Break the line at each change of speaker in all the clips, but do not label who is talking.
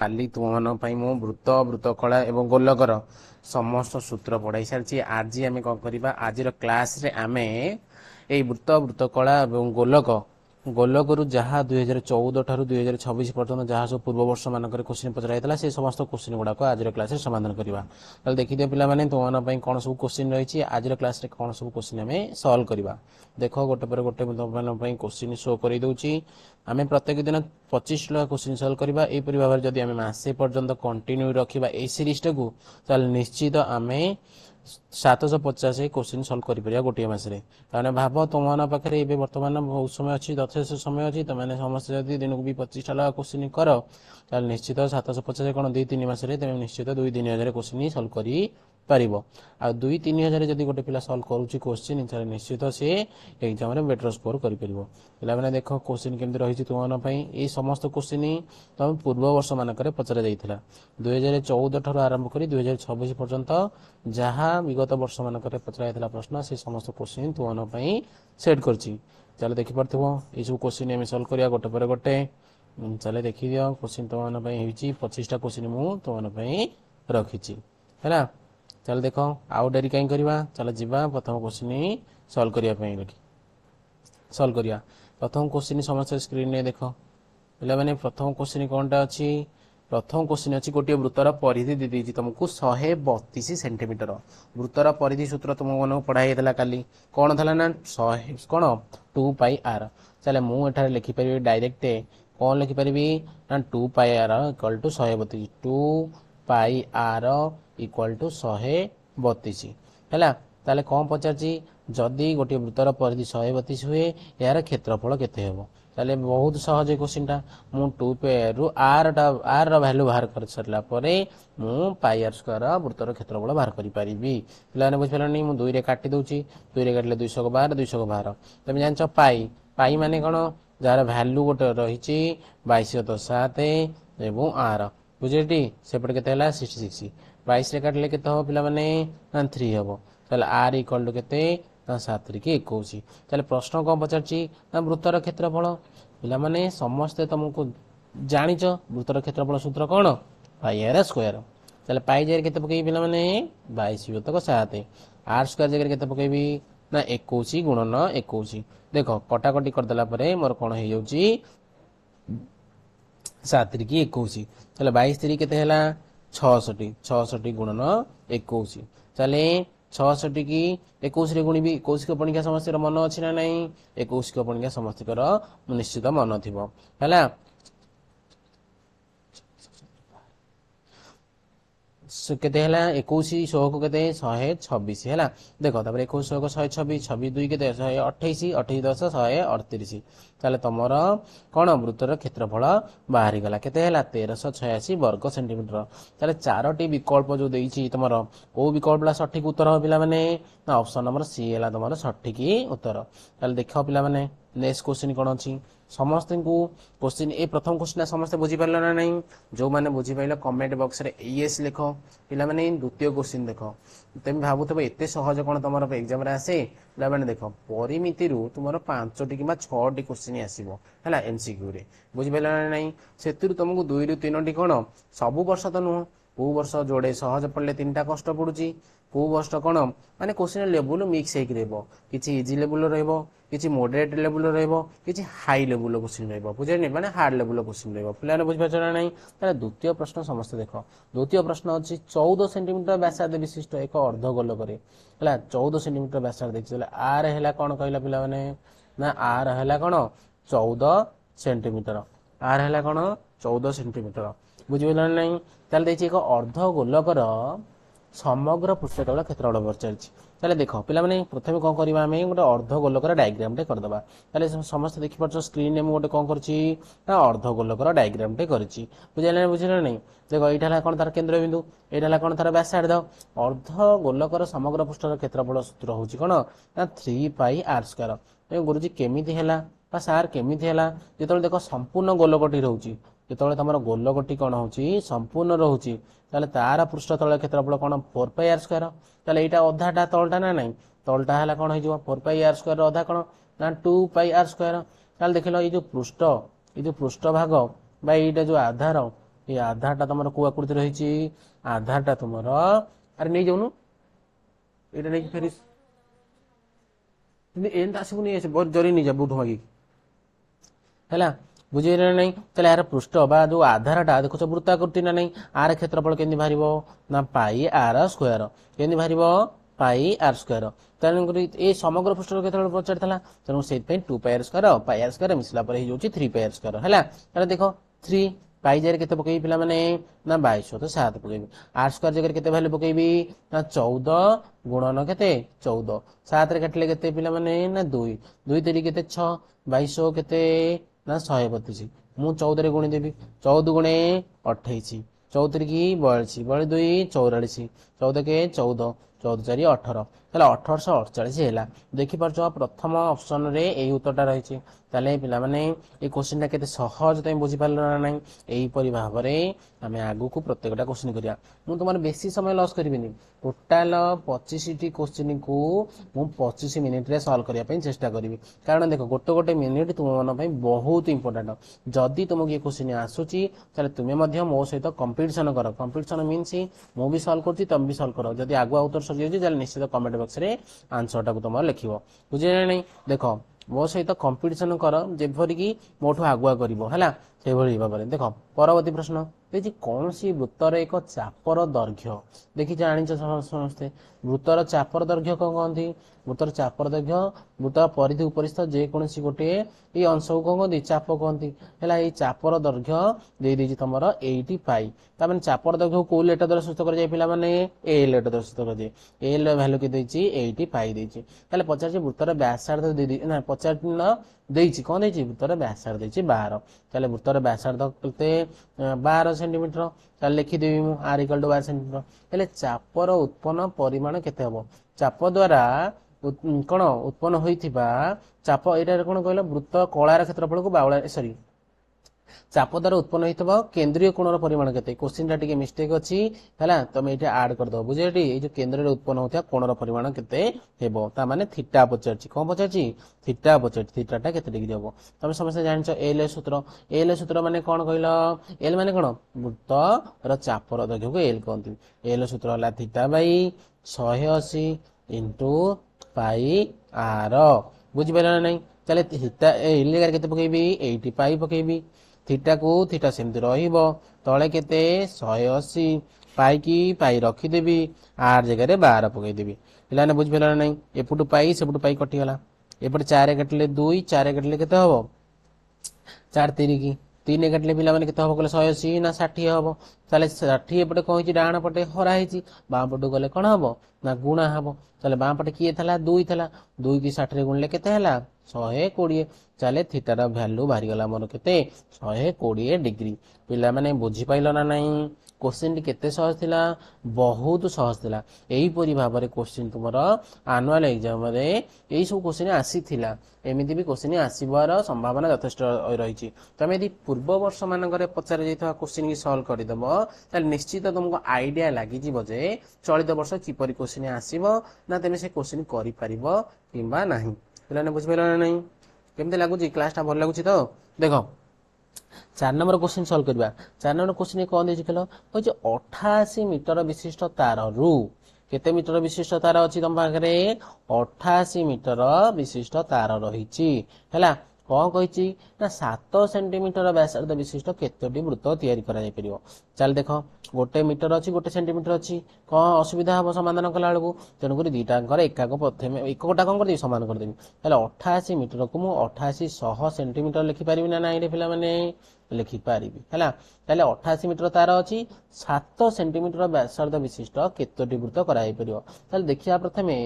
काली तुम मु वृत्त वृत्तकला एवं गोलकर समस्त सूत्र पढ़ाई सारी। आज आम कौन करवा आज क्लास रे आमे ए वृत्त वृत्तकला एवं गोलक गोलकरू जहाँ 2014 ठारू 2026 पर्यटन जहाँ सब पूर्व वर्ष मानक क्वेश्चन पचर से समस्त क्वेश्चन गुड़ाक आज क्लास समाधान करवा। देखिए पे तुम कौन सब क्वेश्चन रही आज क्लास कौन सब क्वेश्चन आम सल्व करवा। देख गोटे पर गोटे तुम क्वेश्चन शो कर दूची। आम प्रत्येक दिन 25 टा क्वेश्चन सल्व करवा। यहपरी भाव में जब आम मसे पर्यंत कंटिन्यू रखा ये सीरीज टाक निश्चित आम 750 क्वेश्चन सल्व कर गोटे मसरे। भाव तुम पाखे बर्तमान बहुत समय अच्छी यथेष समय अच्छी तुमने समस्त जब दिन को भी 25 टा क्वेश्चन कर निश्चित 750 कौन 2-3 मसरे तुम निश्चित 2-3 हजार क्वेश्चन सल्व कर पार। आ 2-3 हजार जब गोटे पिला सल्व करुच्ची क्वेश्चन निश्चित सी एग्जाम रे बेटर स्कोर कर पाने। देख क्वेश्चन केमती रही तुम ये समस्त क्वेश्चन तुम पूर्व वर्ष मानक पचरा जाता 2014 ठार आरंभ कर 2026 पर्यंत जहाँ विगत वर्ष मानक पचरा जाता प्रश्न से समस्त क्वेश्चन तुम सेट करची। चल देखिपार ये सब क्वेश्चन आम सल्व करवा गोटे पर गोटे। चले देखी दियो क्वेश्चन तुम 25 टा क्वेश्चन मुझे तुम रखी है। चल देख आउ डेरी कहीं करवा चल जीवा प्रथम क्वेश्चन सल्व करने सल्व करिया। प्रथम क्वेश्चन समस्त स्क्रीन ने देख पे प्रथम क्वेश्चन कौनटा अच्छी प्रथम क्वेश्चन अच्छी गोटे वृत्तर परिधि दी देती तुमको 132 सेंटीमीटर। वृत्तर परिधि सूत्र तुम पढ़ाई काली कौन था ना 100 कौन 2πr। चले मुझे लिखिपर डायरेक्ट कौन लिखिपर ना 2πr equal to 132 2πr equal to 132 है। ताले कौन पचार जदि गोटे वृत्तर परिधि 132 हुए यार क्षेत्रफल केते हेबो। ताले बहुत सहज क्वेश्चन टा मु 2πr रु r वैल्यू बाहर कर सरला परे मु πr स्क्वायर वृत्तर क्षेत्रफल बाहर करि परिबी। पिलाने बुझ पारनी मु 2 रे काटी दोची 2 रे काटले 212 तुम जानछ पाई माने कोन जार वैल्यू गोटे रहिची 22.7 एवं r बुझेटी सेपट केते हला 66 22 रे काटले केते हो पिला माने 3 हेबो। ताले r इक्वल टू केते 7 रे 21। ताले प्रश्न कौन पचारची ना वृत्तर क्षेत्रफल पिला माने समस्त तुमको जानिच वृत्तर क्षेत्रफल सूत्र कौन πr स्क्वायर। ताले पाई जगह केते पकेबी पिला माने 22.7 r स्क्वायर जगह केते पकेबी ना 21 गुणन 21। देखो कटाकटी कर देला परे मोर कोन हे जाउची 7 रे 21 ताले 22 3 केते हला 66 गुणन 21। चले 66 की 21 रे गुणी भी 21 के पणिका समस्त मन अच्छी ना नहीं 21 के पणिका समस्त निश्चित मन थी है। केते हला 21 100 को केते 126 है। देख तापर 21 100 को 126 26 2 केते 128 28 10 138। ताले तमर कौन वृत्तर क्षेत्रफल बाहरी गला केते हला 1386 वर्ग सेंटीमीटर। ताले चारोटी विकल्प जो देइची तमर ओ विकल्पला सठिक उत्तर हो पिला माने ना ऑप्शन नंबर सी हला तमर सठिक उत्तर। ताले देखो पिला माने नेक्स्ट क्वेश्चन कौन अच्छी समस्त को क्वेश्चन ए प्रथम क्वेश्चन समस्त बुझी पार ना नहीं जो मैंने बुझी पाइल कमेंट बॉक्स रे एस लिख पिला माने द्वितीय क्वेश्चन देख तुम भावुव एत सहज कौन तुम एग्जाम आसे पे देख परिमिति तुम 5टी कि 6टी क्वेश्चन आसो है एमसीक्यू रे बुझीपार ना नहीं से तुमको 2 ରୁ 3टी कौन सबु वर्ष तो नुह को वर्ष जोड़े सहज पड़े 3टा कष्ट पड़ुची को वर्ष कौन माने क्वेश्चन लेवल मिक्स हो कि इजी लेवल रही मॉडरेट लेवल रही हाई लेवल क्वेश्चन रुझे माने हार्ड लेवल क्वेश्चन पे बुझीपार ना नहीं। द्वितीय प्रश्न समस्त देख द्वितीय प्रश्न अच्छी 14 सेंटीमीटर व्यासार्ध विशिष्ट एक अर्धगोलक है 14 सेंटीमीटर व्यासार्ध देखिए आर है कौन कहला पिला माने ना आर है कौन 14 सेंटीमीटर आर है कौन 14 सेंटीमीटर बुझीपार नहीं। ताले एक अर्धगोलकर समग्र पृष्ठतल क्षेत्रफल पचार देख पे प्रथम कौन करवा आम गोटे अर्धगोलकर डायग्राम टे करदे ताले समस्त देखिपार स्क्रीन में गोटे कौन कर अर्धगोलकर डायग्राम टे बुझे बुझे नहीं। देख यहाँ कौन तार केन्द्र बिंदु यहाँ कौन तार व्यासार्ध अर्धगोलकर समग्र पृष्ठर क्षेत्रफल सूत्र हूँ कौन ना 3πr स्क्वायर। गुरुजी केमी है सार केमी है जो देख संपूर्ण गोलकटी रोचे जो तुम गोलकटी कौन हो संपूर्ण रोचे तार पृष्ठतल क्षेत्रफल कौन 4πr स्क्वायर। ताले यहाँ अधाटा तलटा ना नहीं तलटा है कौन हो 4πr स्क्वायर अधा कौन ना 2πr स्क्वायर। ताले देख लो ये जो पृष्ठ भाग बा जो आधार ये आधारटा तुम को आकृति रही आधारटा तुम अरे नहीं जाऊनु ये नहीं फेर एंत आसबुनि जरी नहीं जा बुध मागी है बुझे ना नहीं चल यार पृष्ठ बा जो आधारटा देखो वृत्ताकृति ना नहीं आर क्षेत्रफल केमती बाहर ना पाई आर स्क्वायर केमती बाहर पाई आर स्क्वायर तेणुक ये समग्र पृष्ठ केत पचार तेणु से 2 मिसला हो 3 पाई आर स्क्वायर है देख 3 पाई जगह केते पकेबी पिला माने ना 22 तो 7 पकेबी आर स्क्वायर जगह केते वैल्यू पकेबी ना 14 गुणन केते 14 7 रे काटले केते पिला माने ना 2 2 3 केते 6 22 केते ना 132 मु 14 रे गुणी देबी 14 गुणे 28 14 की 42 बड़े 2 44 14 के 14 14 4 18 ताले 1848 है देखिपार प्रथम ऑप्शन रे यही उत्तरटा रही ताले पिला माने ए क्वेश्चन केते सहज तुम बुझी पारल ना नहीं एहीपरि भाव में आम आगु को प्रत्येकटा क्वेश्चन करिया मु तुम बेसी समय लॉस करिबिनी टोटाल 25 टी क्वेश्चन को मु 25 मिनिट रे सॉल्व करिया पई चेष्टा करिवि कारण देखो गोटे गोटे मिनिट तुम मन पई बहुत इंपोर्टेंट जदि तुमको ये क्वेश्चन आसुची ताले तुमे मध्य मो सहित कंपटीशन कर कंपटीशन मीन्स मु भी सॉल्व करती तुम भी सॉल्व करो जदि आगुआ उत्तर सरी जाउची ताले निश्चित कमेंट बॉक्स रे आंसर टा को तुम लिखिबो बुझे ना नहीं देखो मो सहित कंपटीशन कर जेपरि कि मोठू आगुआ करिवो हला से भली भाव में देख परवर्ती प्रश्न देखिए कौन सी वृत्तर एक चापर दैर्घ्य देखी जानी समस्ते वृत्तर चापर दैर्घ्य कौन कहती वृत्तर चापर दैर्घ्य वृत्तर परिधि उपरिस्थ जेकोसी गोटे ये अंश को कौन कहती चाप कहती है चापर दैर्घ्य दे दीजिए तुम 80 पाई तमें चापर दैर्घ्य को लेटर द्वारा सूचित कर पे ए लेटर द्वारा सूचित कर ए भैल्यू के 80 पाई देती पचार वृत्तर व्यासार्ध दे ना पचार देछि कौन देछि वृत्तर व्यासार्ध देछि 12 ताले वृत्तर व्यासार्ध केते 12 सेंटीमीटर ताले लिखि देबी मु r = 12 सेंटीमीटर हेले चापर उत्पन्न परिमाण केते हबो चाप द्वारा कोन उत्पन्न होइथिबा चाप एटा कोन कहला वृत्त कଳାର क्षेत्रफल को बावळा सॉरी चाप द्वारा उत्पन्न होइतबा केंद्रीय कोणर परिमाण केते क्वेश्चन टा टिके मिस्टेक अछि हला तमे एटा ऐड कर दो बुझेटी ए जो केंद्र रे उत्पन्न होता कोणर परिमाण केते हेबो ता माने थीटा पचारछि कोन पचारछि थीटा पचारछि थीटा टा केते डिग्री हेबो तमे समस्त जानछो एल सूत्र माने कोन कहलो एल माने कोन वृत्त र चापर दैर्घ्य को एल कहंती एल सूत्र हला theta by 180 into pi r बुझि पाइला नै चले थीटा एल जगह केते पकेबी 80 पाई पकेबी थीटा को थीटा सेमती रहिबो तळे केते 180 पाई की पाई रखिदेबी आर जगह 12 पकई देबी पिलाने बुझ पेला नै एपुटु पाई सेपुटु पाई कटि गला एपट 4 कटले 2 4 कटले केते हबो 4 3 की 3 कटले पिला माने केते हबो कहले 180 ना 60 हबो ताले 60 एपटे कोन हिची डाण पटे हरा हिची बाम पटु गले कोन हबो ना गुणा हबो ताले बाम पटे किए थला 2 थला 2 की 60 रे गुणले केते हला 120 चले थीटार भैल्यू बाहरी गला मोर केते 120 डिग्री पिला माने बुझी पाइलो ना नहीं क्वेश्चन टी केते सहज थिला बहुत सहज थिला एही परि भाव रे क्वेश्चन तुमर एनुअल एग्जाम रे एही सब क्वेश्चन आसी थिला एमिति भी क्वेश्चन आसीबार संभावना यथेष्ट रही तमे यदि पूर्व वर्ष मानकरे पचार जाइथा क्वेश्चन की सॉल्व कर देबो त निश्चित तुमको आईडिया लागि जिवो जे चलित वर्ष किपरि क्वेश्चन आसीबो ना तमे से क्वेश्चन करि परिबो किबा नाही पिलाने बुझ पाइलो ना नहीं केमते लागुची क्लास टा भल लागुची तो देखो 4 नंबर क्वेश्चन सॉल्व करबा 4 नंबर क्वेश्चन कोन देछि कहलो होय जे 88 मीटर विशिष्ट तार रु केते मीटर विशिष्ट तार अछि तम पाखरे 88 मीटर विशिष्ट तार रहिछि हैला कौन कही ना 7 सेंटीमीटर व्यासार्ध विशिष्ट केतोटी वृत्त तैयारी करा जाय परियो चल देखो गोटे मीटर अच्छी गोटे सेंटीमीटर अच्छी कौन असुविधा हम समाधान कला बेलू तेणुक दुईटाकर एकाक प्रथम एकटा कौन करदेवी सामान करदेवी 88 मीटर को मुझे 88 सेंटीमीटर लिखिपारि ना ना पे लिखिपारि है 88 मीटर तार अच्छी 7 सेंटीमीटर व्यासार्ध विशिष्ट केतोटी वृत्त कर देखिया प्रथमे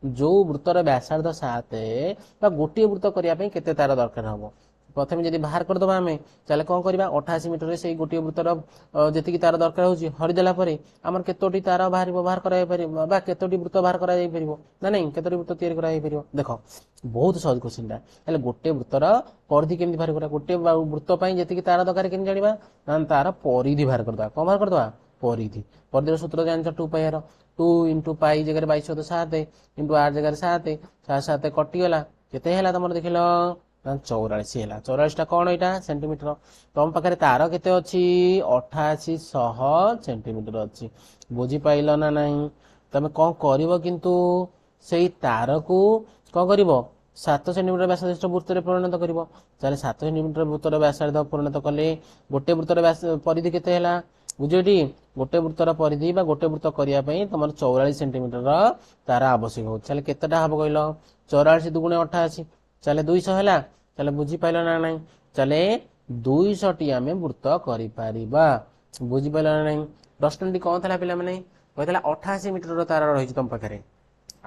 जो वृत्तर व्यासार्ध 7 गोटे वृत्त करने केते तार दरकार हम प्रथम जब बाहर करदे आम चले कौन करवा 88 मीटर से गोटे वृत्तर जी तार दरकार हो हरिदेला आमर केतोटी तार बाहर बाहर कर केतोटी वृत्त बाहर कर ना नहीं केतोटी वृत्त तैयारी कर देख बहुत सहज क्वेश्चन टा गोटे वृत्तर परिधि केमती बाहर करा गोटे वृत्त जी तार दरकार केमती जाना ना तार परिधि बाहर करदे कौन बाहर करदे परिधि परिधि सूत्र जान 2 पाई 2 इंटू पाई जगह 22 7 इंटू 8 जगह 7 7 कटिगला केते हैला तमर देखिलो ନା 44 ହେଲା। 44ଟା କ'ଣ ଏଇଟା ସେଣ୍ଟିମିଟର। ତମ ପାଖରେ ତାର କେତେ ଅଛି 8800 ସେଣ୍ଟିମିଟର ଅଛି। ବୁଝିପାରିଲ ନା ନାହିଁ? ତମେ କ'ଣ କରିବ କିନ୍ତୁ ସେଇ ତାରକୁ କ'ଣ କରିବ 7 ସେଣ୍ଟିମିଟର ବ୍ୟାସାର୍ଦ୍ଧ ବୃତ୍ତରେ ପରିଣତ କରିବ। ତାହେଲେ 7 ସେଣ୍ଟିମିଟର ବୃତ୍ତର ବ୍ୟାସାର୍ଦ୍ଧ ପରିଣତ କଲେ ଗୋଟେ ବୃତ୍ତର ପରିଧି କେତେ ହେଲା ବୁଝିବଟି। ଗୋଟେ ବୃତ୍ତର ପରିଧି ବା ଗୋଟେ ବୃତ୍ତ କରିବା ପାଇଁ ତମର 44 ସେଣ୍ଟିମିଟର ତାର ଆବଶ୍ୟକ ହଉଛି। ତାହେଲେ କେତେଟା ହବ କହିଲ 44 ଦୁଗୁଣେ 88 ତାହେଲେ 200 ହେଲା। ତାହେଲେ ବୁଝିପାରିଲ ନା ନାହିଁ? ତାହେଲେ 200ଟି ଆମେ ବୃତ୍ତ କରିପାରିବା। ବୁଝିପାରିଲ ନା ନାହିଁ? ପ୍ରଶ୍ନଟି କ'ଣ ଥିଲା ପିଲାମାନେ? କହିଥିଲା 88 ମିଟରର ତାର ରହିଛି ତମ ପାଖରେ।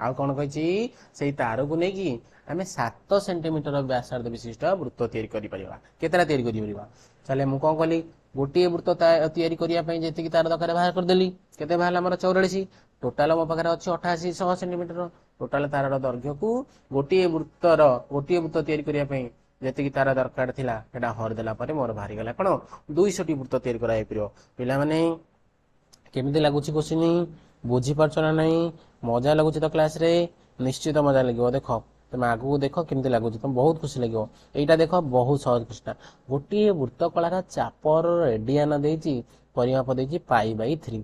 ଆଉ କ'ଣ କହିଛି ସେଇ ତାରକୁ ନେଇକି ଆମେ 7 ସେଣ୍ଟିମିଟର ବ୍ୟାସାର୍ଦ୍ଧ ବିଶିଷ୍ଟ ବୃତ୍ତ ତିଆରି କରିପାରିବା। କେତେଟା ତିଆରି କରିପାରିବା? ତାହେଲେ ମୁଁ କ'ଣ କଲି ଗୋଟିଏ ବୃତ୍ତ ତିଆରି କରିବା ପାଇଁ ଯେତିକି ତାର ଦରକାର ବାହାର କରିଦେଲି। କେତେ ବାହାରିଲା ଆମର 44। ଟୋଟାଲ ମୋ ପାଖରେ ଅଛି 8800 ସେଣ୍ଟିମିଟର। ଟୋଟାଲ ତାରର ଦୈର୍ଘ୍ୟକୁ ଗୋଟିଏ ବୃତ୍ତ ତିଆରି କରିବା ପାଇଁ ଯେତିକି ତାର ଦରକାର ଥିଲା ସେଟା ହରିଦେଲା ପରେ ମୋର ବାହାରିଗଲା କ'ଣ 200ଟି ବୃତ୍ତ ତିଆରି କରାଯାଇପାରିବ। ପିଲାମାନେ କେମିତି ଲାଗୁଛି କୋଶ୍ଚିନ୍? ବୁଝିପାରୁଛ ନା ନାହିଁ? ମଜା ଲାଗୁଛି ତ କ୍ଲାସରେ? ନିଶ୍ଚିତ ମଜା ଲାଗିବ। ଦେଖ ତମେ ଆଗକୁ ଦେଖ କେମିତି ଲାଗୁଛି, ତମେ ବହୁତ ଖୁସି ଲାଗିବ। ଏଇଟା ଦେଖ ବହୁତ ସହଜ କୋଶ୍ଚିନ୍। ଗୋଟିଏ ବୃତ୍ତ କଳାର ଚାପର ରେଡିଆନ ଦେଇଛି, ପରିମାପ ଦେଇଛି π/3।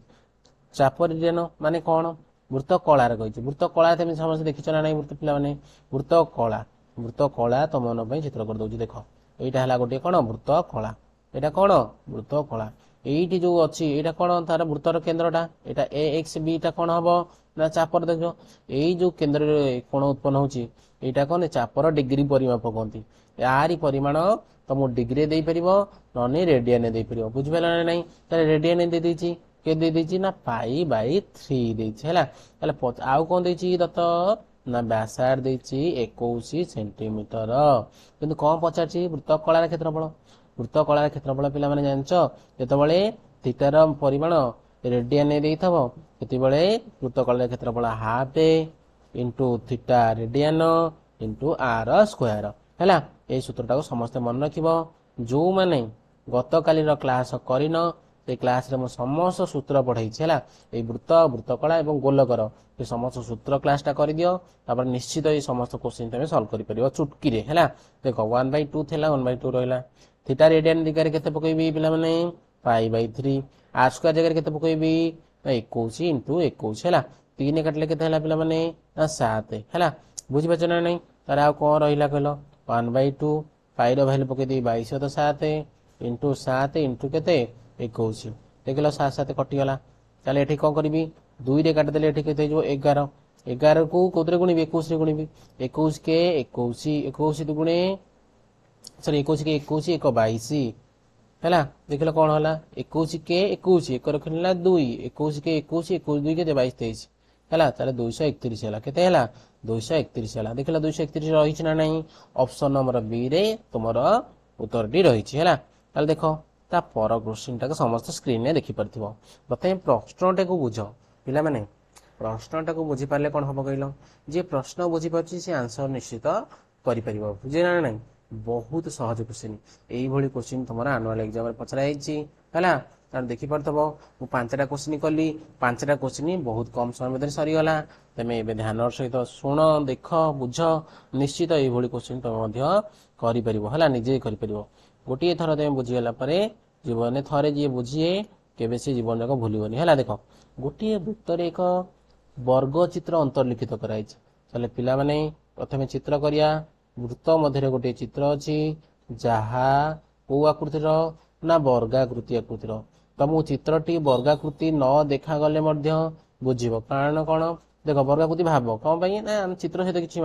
ଚାପ ରେଡିଆନ ମାନେ କ'ଣ? ବୃତ୍ତ କଳାର କହିଛି। ବୃତ୍ତ କଳା ତମେ ସମସ୍ତେ ଦେଖିଛ ନା ନାହିଁ? ପିଲାମାନେ ବୃତ୍ତ କଳା ତମ ମାନଙ୍କ ପାଇଁ ଚିତ୍ର କରିଦଉଛି। ଦେଖ ଏଇଟା ହେଲା ଗୋଟିଏ କ'ଣ ବୃତ୍ତ କଳା। ଏଇଟା କ'ଣ ବୃତ୍ତ କଳା। ଏଇଠି ଯୋଉ ଅଛି ଏଇଟା କ'ଣ ତାର ବୃତ୍ତର କେନ୍ଦ୍ରଟା। ଏଇଟା AXB ଟା କ'ଣ ହବ ନା ଚାପର ଦେଖ ଏଇ ଯୋଉ କେନ୍ଦ୍ରରେ କୋଣ ଉତ୍ପନ୍ନ ହଉଛି ଏଇଟା କ'ଣ ଚାପର ଡିଗ୍ରୀ ପରିମାପ କହନ୍ତି। ଆରି ପରିମାଣ ତମକୁ ଡିଗ୍ରୀରେ ଦେଇପାରିବ ନହେଲେ ରେଡିଆନରେ ଦେଇପାରିବ। ବୁଝିପାରିଲ ନା ନାହିଁ? ତାହେଲେ ରେଡିଆନ ଦେଇଦେଇଛି କେତେ ଦେଇଦେଇଛି ନା π/3 ଦେଇଛି ହେଲା। ତାହେଲେ ଆଉ କ'ଣ ଦେଇଛି ଦତ୍ତ ନା ବ୍ୟାସାର୍ଦ୍ଧ ଦେଇଛି 21 ସେଣ୍ଟିମିଟର। କିନ୍ତୁ କ'ଣ ପଚାରିଛି ବୃତ୍ତ କଳାର କ୍ଷେତ୍ରଫଳ। ବୃତ୍ତ କଳାର କ୍ଷେତ୍ରଫଳ ପିଲାମାନେ ଜାଣିଛ ଯେତେବେଳେ ଥିଟାର ପରିମାଣ ରେଡିଆନରେ ଦେଇଥିବ ସେତେବେଳେ ବୃତ୍ତ କଳାର କ୍ଷେତ୍ରଫଳ half into theta radian into r square ହେଲା। ଏଇ ସୂତ୍ରଟାକୁ ସମସ୍ତେ ମନେ ରଖିବ। ଯୋଉମାନେ ଗତକାଲିର କ୍ଲାସ କରିନ ସେ କ୍ଲାସରେ ମୁଁ ସମସ୍ତ ସୂତ୍ର ପଢେଇଛି ହେଲା। ଏଇ ବୃତ୍ତ କଳା ଏବଂ ଗୋଲକର ଏ ସମସ୍ତ ସୂତ୍ର କ୍ଲାସଟା କରିଦିଅ। ତାପରେ ନିଶ୍ଚିତ ଏଇ ସମସ୍ତ କୋଶ୍ଚିନ୍ ତମେ ସଲ୍ଭ କରିପାରିବ ଚୁଟକିରେ ହେଲା। ଦେଖ 1/2 ଥିଲା 1/2 ରହିଲା। ଥିଟା ରେଡିଆନ ଦିଗରେ କେତେ ପକେଇବି ପିଲାମାନେ π/3। r ସ୍କୋୟାର ଜାଗାରେ କେତେ ପକେଇବି 21 ଇଣ୍ଟୁ 21 ହେଲା। 3 କାଟିଲେ କେତେ ହେଲା ପିଲାମାନେ ନା 7 ହେଲା। ବୁଝିପାରୁଛ ନା ନାହିଁ? ତାର ଆଉ କ'ଣ ରହିଲା କହିଲ 1/2 ପାଇର ଭ୍ୟାଲୁ ପକେଇଦେବି 22/7 ଇଣ୍ଟୁ 7 ଇଣ୍ଟୁ କେତେ 21। ଦେଖିଲ 7 7 କଟିଗଲା। ତାହେଲେ ଏଠି କ'ଣ କରିବି 2ରେ କାଟିଦେଲେ ଏଠି କେତେ ହେଇଯିବ 11। 11କୁ କୋଉଥିରେ ଗୁଣିବି 21ରେ ଗୁଣିବି। 21 କେ 21 ଦୁଗୁଣେ 21 କେ 21 1 22 ହେଲା। ଦେଖିଲ କ'ଣ ହେଲା 21 କେ 21 1 ରଖିଲା 2 21 କେ 21 21 2 କେତେ 22 23 ହେଲା। ତାହେଲେ 231 ହେଲା। କେତେ ହେଲା 231 ହେଲା। ଦେଖିଲ 231 ରହିଛି ନା ନାହିଁ? ଅପସନ ନମ୍ବର ବି ରେ ତୁମର ଉତ୍ତରଟି ରହିଛି ହେଲା। ତାହେଲେ ଦେଖ ତା ପର କୋଶ୍ଚିନ୍ଟାକୁ ସମସ୍ତ ସ୍କ୍ରିନରେ ଦେଖିପାରୁଥିବ। ପ୍ରଥମେ ପ୍ରଶ୍ନଟାକୁ ବୁଝ ପିଲାମାନେ। ପ୍ରଶ୍ନଟାକୁ ବୁଝିପାରିଲେ କ'ଣ ହବ କହିଲ? ଯିଏ ପ୍ରଶ୍ନ ବୁଝିପାରୁଛି ସେ ଆନ୍ସର ନିଶ୍ଚିତ କରିପାରିବ। ବୁଝିଲ ନା ନାହିଁ? ବହୁତ ସହଜ କୋଶ୍ଚିନ୍। ଏଇଭଳି କୋଶ୍ଚିନ୍ ତୁମର ଆନୁଆଲ ଏକ୍ଜାମରେ ପଚରା ହେଇଛି ହେଲା। ତାହେଲେ ଦେଖିପାରୁଥିବ ମୁଁ 5ଟା କୋଶ୍ଚିନ୍ କଲି। 5ଟା କୋଶ୍ଚିନ୍ ବହୁତ କମ ସମୟ ଭିତରେ ସରିଗଲା। ତମେ ଏବେ ଧ୍ୟାନର ସହିତ ଶୁଣ ଦେଖ ବୁଝ। ନିଶ୍ଚିତ ଏଇଭଳି କୋଶ୍ଚିନ୍ ତମେ ମଧ୍ୟ କରିପାରିବ ହେଲା। ନିଜେ କରିପାରିବ। ଗୋଟିଏ ଥର ତମେ ବୁଝିଗଲା ପରେ ଜୀବନରେ ଥରେ ଯିଏ ବୁଝିଏ କେବେ ସେ ଜୀବନ ଯାକ ଭୁଲିବନି ହେଲା। ଦେଖ ଗୋଟିଏ ବୃତ୍ତରେ ଏକ ବର୍ଗ ଚିତ୍ର ଅନ୍ତର୍ଲିଖିତ କରାଯାଇଛି। ତାହେଲେ ପିଲାମାନେ ପ୍ରଥମେ ଚିତ୍ର କରିବା। ବୃତ୍ତ ମଧ୍ୟରେ ଗୋଟିଏ ଚିତ୍ର ଅଛି ଯାହା କୋଉ ଆକୃତିର ନା ବର୍ଗାକୃତି ଆକୃତିର। ତମକୁ ଚିତ୍ରଟି ବର୍ଗାକୃତି ନ ଦେଖାଗଲେ ମଧ୍ୟ ବୁଝିବ। କାରଣ କ'ଣ ଦେଖ ବର୍ଗାକୃତି ଭାବ କ'ଣ ପାଇଁ ନା ଆମେ ଚିତ୍ର ସହିତ କିଛି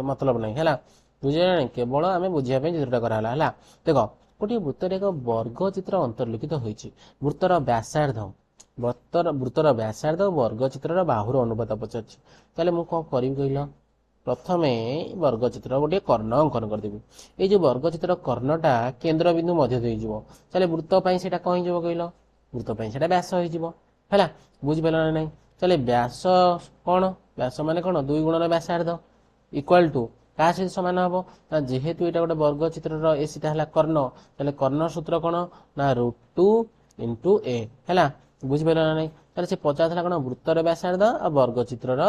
ମତଲବ ନାହିଁ ହେଲା। ବୁଝିଲେ ନା? କେବଳ ଆମେ ବୁଝିବା ପାଇଁ ଚିତ୍ରଟା କରାହେଲା ହେଲା। ଦେଖ ଗୋଟିଏ ବୃତ୍ତରେ ଏକ ବର୍ଗ ଚିତ୍ର ଅନ୍ତର୍ଲିଖିତ ହୋଇଛି। ବୃତ୍ତର ବ୍ୟାସାର୍ଦ୍ଧ ବର୍ଗ ଚିତ୍ରର ବାହୁର ଅନୁପାତ ପଚାରିଛି। ତାହେଲେ ମୁଁ କ'ଣ କରିବି କହିଲ? ପ୍ରଥମେ ବର୍ଗଚିତ୍ର ଗୋଟିଏ କର୍ଣ୍ଣ ଅଙ୍କନ କରିଦେବି। ଏଇ ଯୋଉ ବର୍ଗଚିତ୍ର କର୍ଣ୍ଣଟା କେନ୍ଦ୍ରବିନ୍ଦୁ ମଧ୍ୟ ଦେଇଯିବ। ତାହେଲେ ବୃତ୍ତ ପାଇଁ ସେଇଟା କ'ଣ ହେଇଯିବ କହିଲ? ବୃତ୍ତ ପାଇଁ ସେଇଟା ବ୍ୟାସ ହେଇଯିବ ହେଲା। ବୁଝିପାରିଲ ନା ନାହିଁ? ତାହେଲେ ବ୍ୟାସ କ'ଣ? ବ୍ୟାସ ମାନେ କ'ଣ 2 ଗୁଣନ ବ୍ୟାସାର୍ଦ୍ଧ ଇକ୍ୱାଲ ଟୁ କାହା ସହିତ ସମାନ ହବ ନା ଯେହେତୁ ଏଇଟା ଗୋଟେ ବର୍ଗଚିତ୍ରର ଏ ସିଟା ହେଲା କର୍ଣ୍ଣ ତାହେଲେ କର୍ଣ୍ଣ ସୂତ୍ର କ'ଣ ନା √2 ଇଣ୍ଟୁ a ହେଲା। ବୁଝିପାରିଲ ନା ନାହିଁ? ତାହେଲେ ସେ ପଚାରିଥିଲା କ'ଣ ବୃତ୍ତର ବ୍ୟାସାର୍ଦ୍ଧ ଆଉ ବର୍ଗଚିତ୍ରର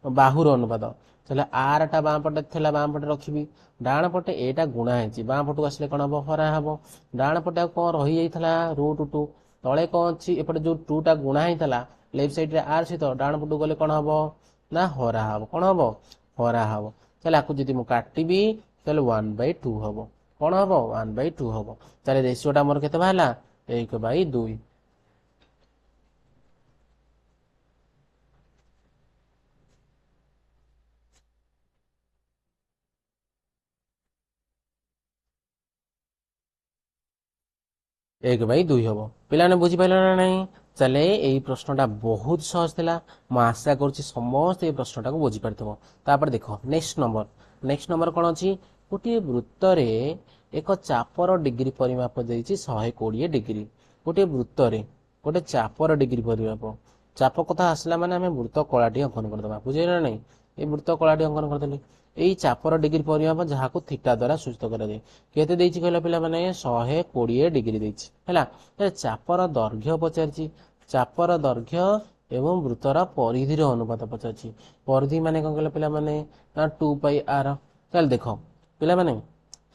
ବାହୁର ଅନୁପାତ। ତାହେଲେ ଆରଟା ବାଁ ପଟେ ଥିଲା, ବାଁ ପଟେ ରଖିବି। ଡାହାଣ ପଟେ ଏଟା ଗୁଣା ହେଇଛି, ବାଁ ପଟକୁ ଆସିଲେ କଣ ହବ? ହରା ହବ। ଡାହାଣ ପଟେ ଆଉ କଣ ରହିଯାଇଥିଲା? √2। ତଳେ କଣ ଅଛି? ଏପଟେ ଯୋଉ 2 ଟା ଗୁଣା ହେଇଥିଲା ଲେଫ୍ଟ ସାଇଡରେ ଆର ସହିତ, ଡାହାଣ ପଟକୁ ଗଲେ କଣ ହବ? ନା ହରା ହବ। କଣ ହବ? ହରା ହବ। ତାହେଲେ ଆକୁ ଯଦି ମୁଁ କାଟିବି ତାହେଲେ 1/2 ହବ। କଣ ହବ? 1/2 ହବ। ତାହେଲେ ରେସିଓଟା ଆମର କେତେ ବାହାରିଲା? 1/2। 1/2 ହବ। ପିଲାମାନେ ବୁଝିପାରିଲ ନା ନାହିଁ? ତାହେଲେ ଏଇ ପ୍ରଶ୍ନଟା ବହୁତ ସହଜ ଥିଲା। ମୁଁ ଆଶା କରୁଛି ସମସ୍ତେ ଏଇ ପ୍ରଶ୍ନଟାକୁ ବୁଝିପାରିଥିବ। ତାପରେ ଦେଖ ନେକ୍ସଟ ନମ୍ବର କଣ ଅଛି? ଗୋଟିଏ ବୃତ୍ତରେ ଏକ ଚାପର ଡିଗ୍ରୀ ପରିମାପ ଦେଇଛି 120 ଡିଗ୍ରୀ। ଗୋଟିଏ ବୃତ୍ତରେ ଗୋଟେ ଚାପର ଡିଗ୍ରୀ ପରିମାପ। ଚାପ କଥା ଆସିଲା ମାନେ ଆମେ ବୃତ୍ତ କଳାଟି ଅଙ୍କନ କରିଦେବା। ବୁଝିଲେ ନା ନାହିଁ? এই ବୃତ୍ତ କଳାଟି ଅଙ୍କନ କରିଦେଲି। ଏଇ ଚାପର ଡିଗ୍ରୀ ପରିମାପ ଯାହାକୁ ଥିଟା ଦ୍ୱାରା ସୂଚିତ କରାଯାଏ। କେତେ ଦେଇଛି କହିଲ ପିଲାମାନେ? 120 ଡିଗ୍ରୀ ଦେଇଛି। ହେଲା, ଚାପର ଦୈର୍ଘ୍ୟ ପଚାରିଛି। ଚାପର ଦୈର୍ଘ୍ୟ ଏବଂ ବୃତ୍ତର ପରିଧିର ଅନୁପାତ ପଚାରିଛି। ପରିଧି ମାନେ କଣ କହିଲ ପିଲାମାନେ? ନା 2πr। ତାହେଲେ ଦେଖ ପିଲାମାନେ,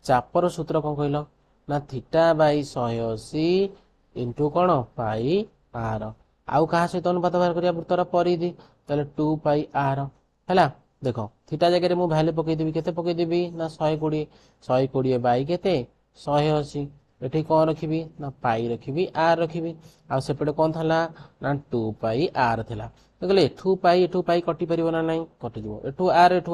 ଚାପର ସୂତ୍ର କଣ କହିଲ? ନା θ/180 ଇଣ୍ଟୁ କଣ? πr। ଆଉ କାହା ସହିତ ଅନୁପାତ ବାହାର କରିବା? ବୃତ୍ତର ପରିଧି। ତାହେଲେ 2πr। ହେଲା, ଦେଖ ଥିଟା ଜାଗାରେ ମୁଁ ଭ୍ୟାଲୁ ପକେଇଦେବି। କେତେ ପକେଇଦେବି? ନା 120। 120 ବାଇ କେତେ? 180। ଏଠି କଣ ରଖିବି? ନା ପାଇ ରଖିବି, ଆର ରଖିବି। ଆଉ ସେପଟେ କଣ ଥିଲା? ନା 2πr ଥିଲା। କହିଲେ ଏଠୁ ପାଇ କଟି ପାରିବ ନା ନାହିଁ? କଟିଯିବ। ଏଠୁ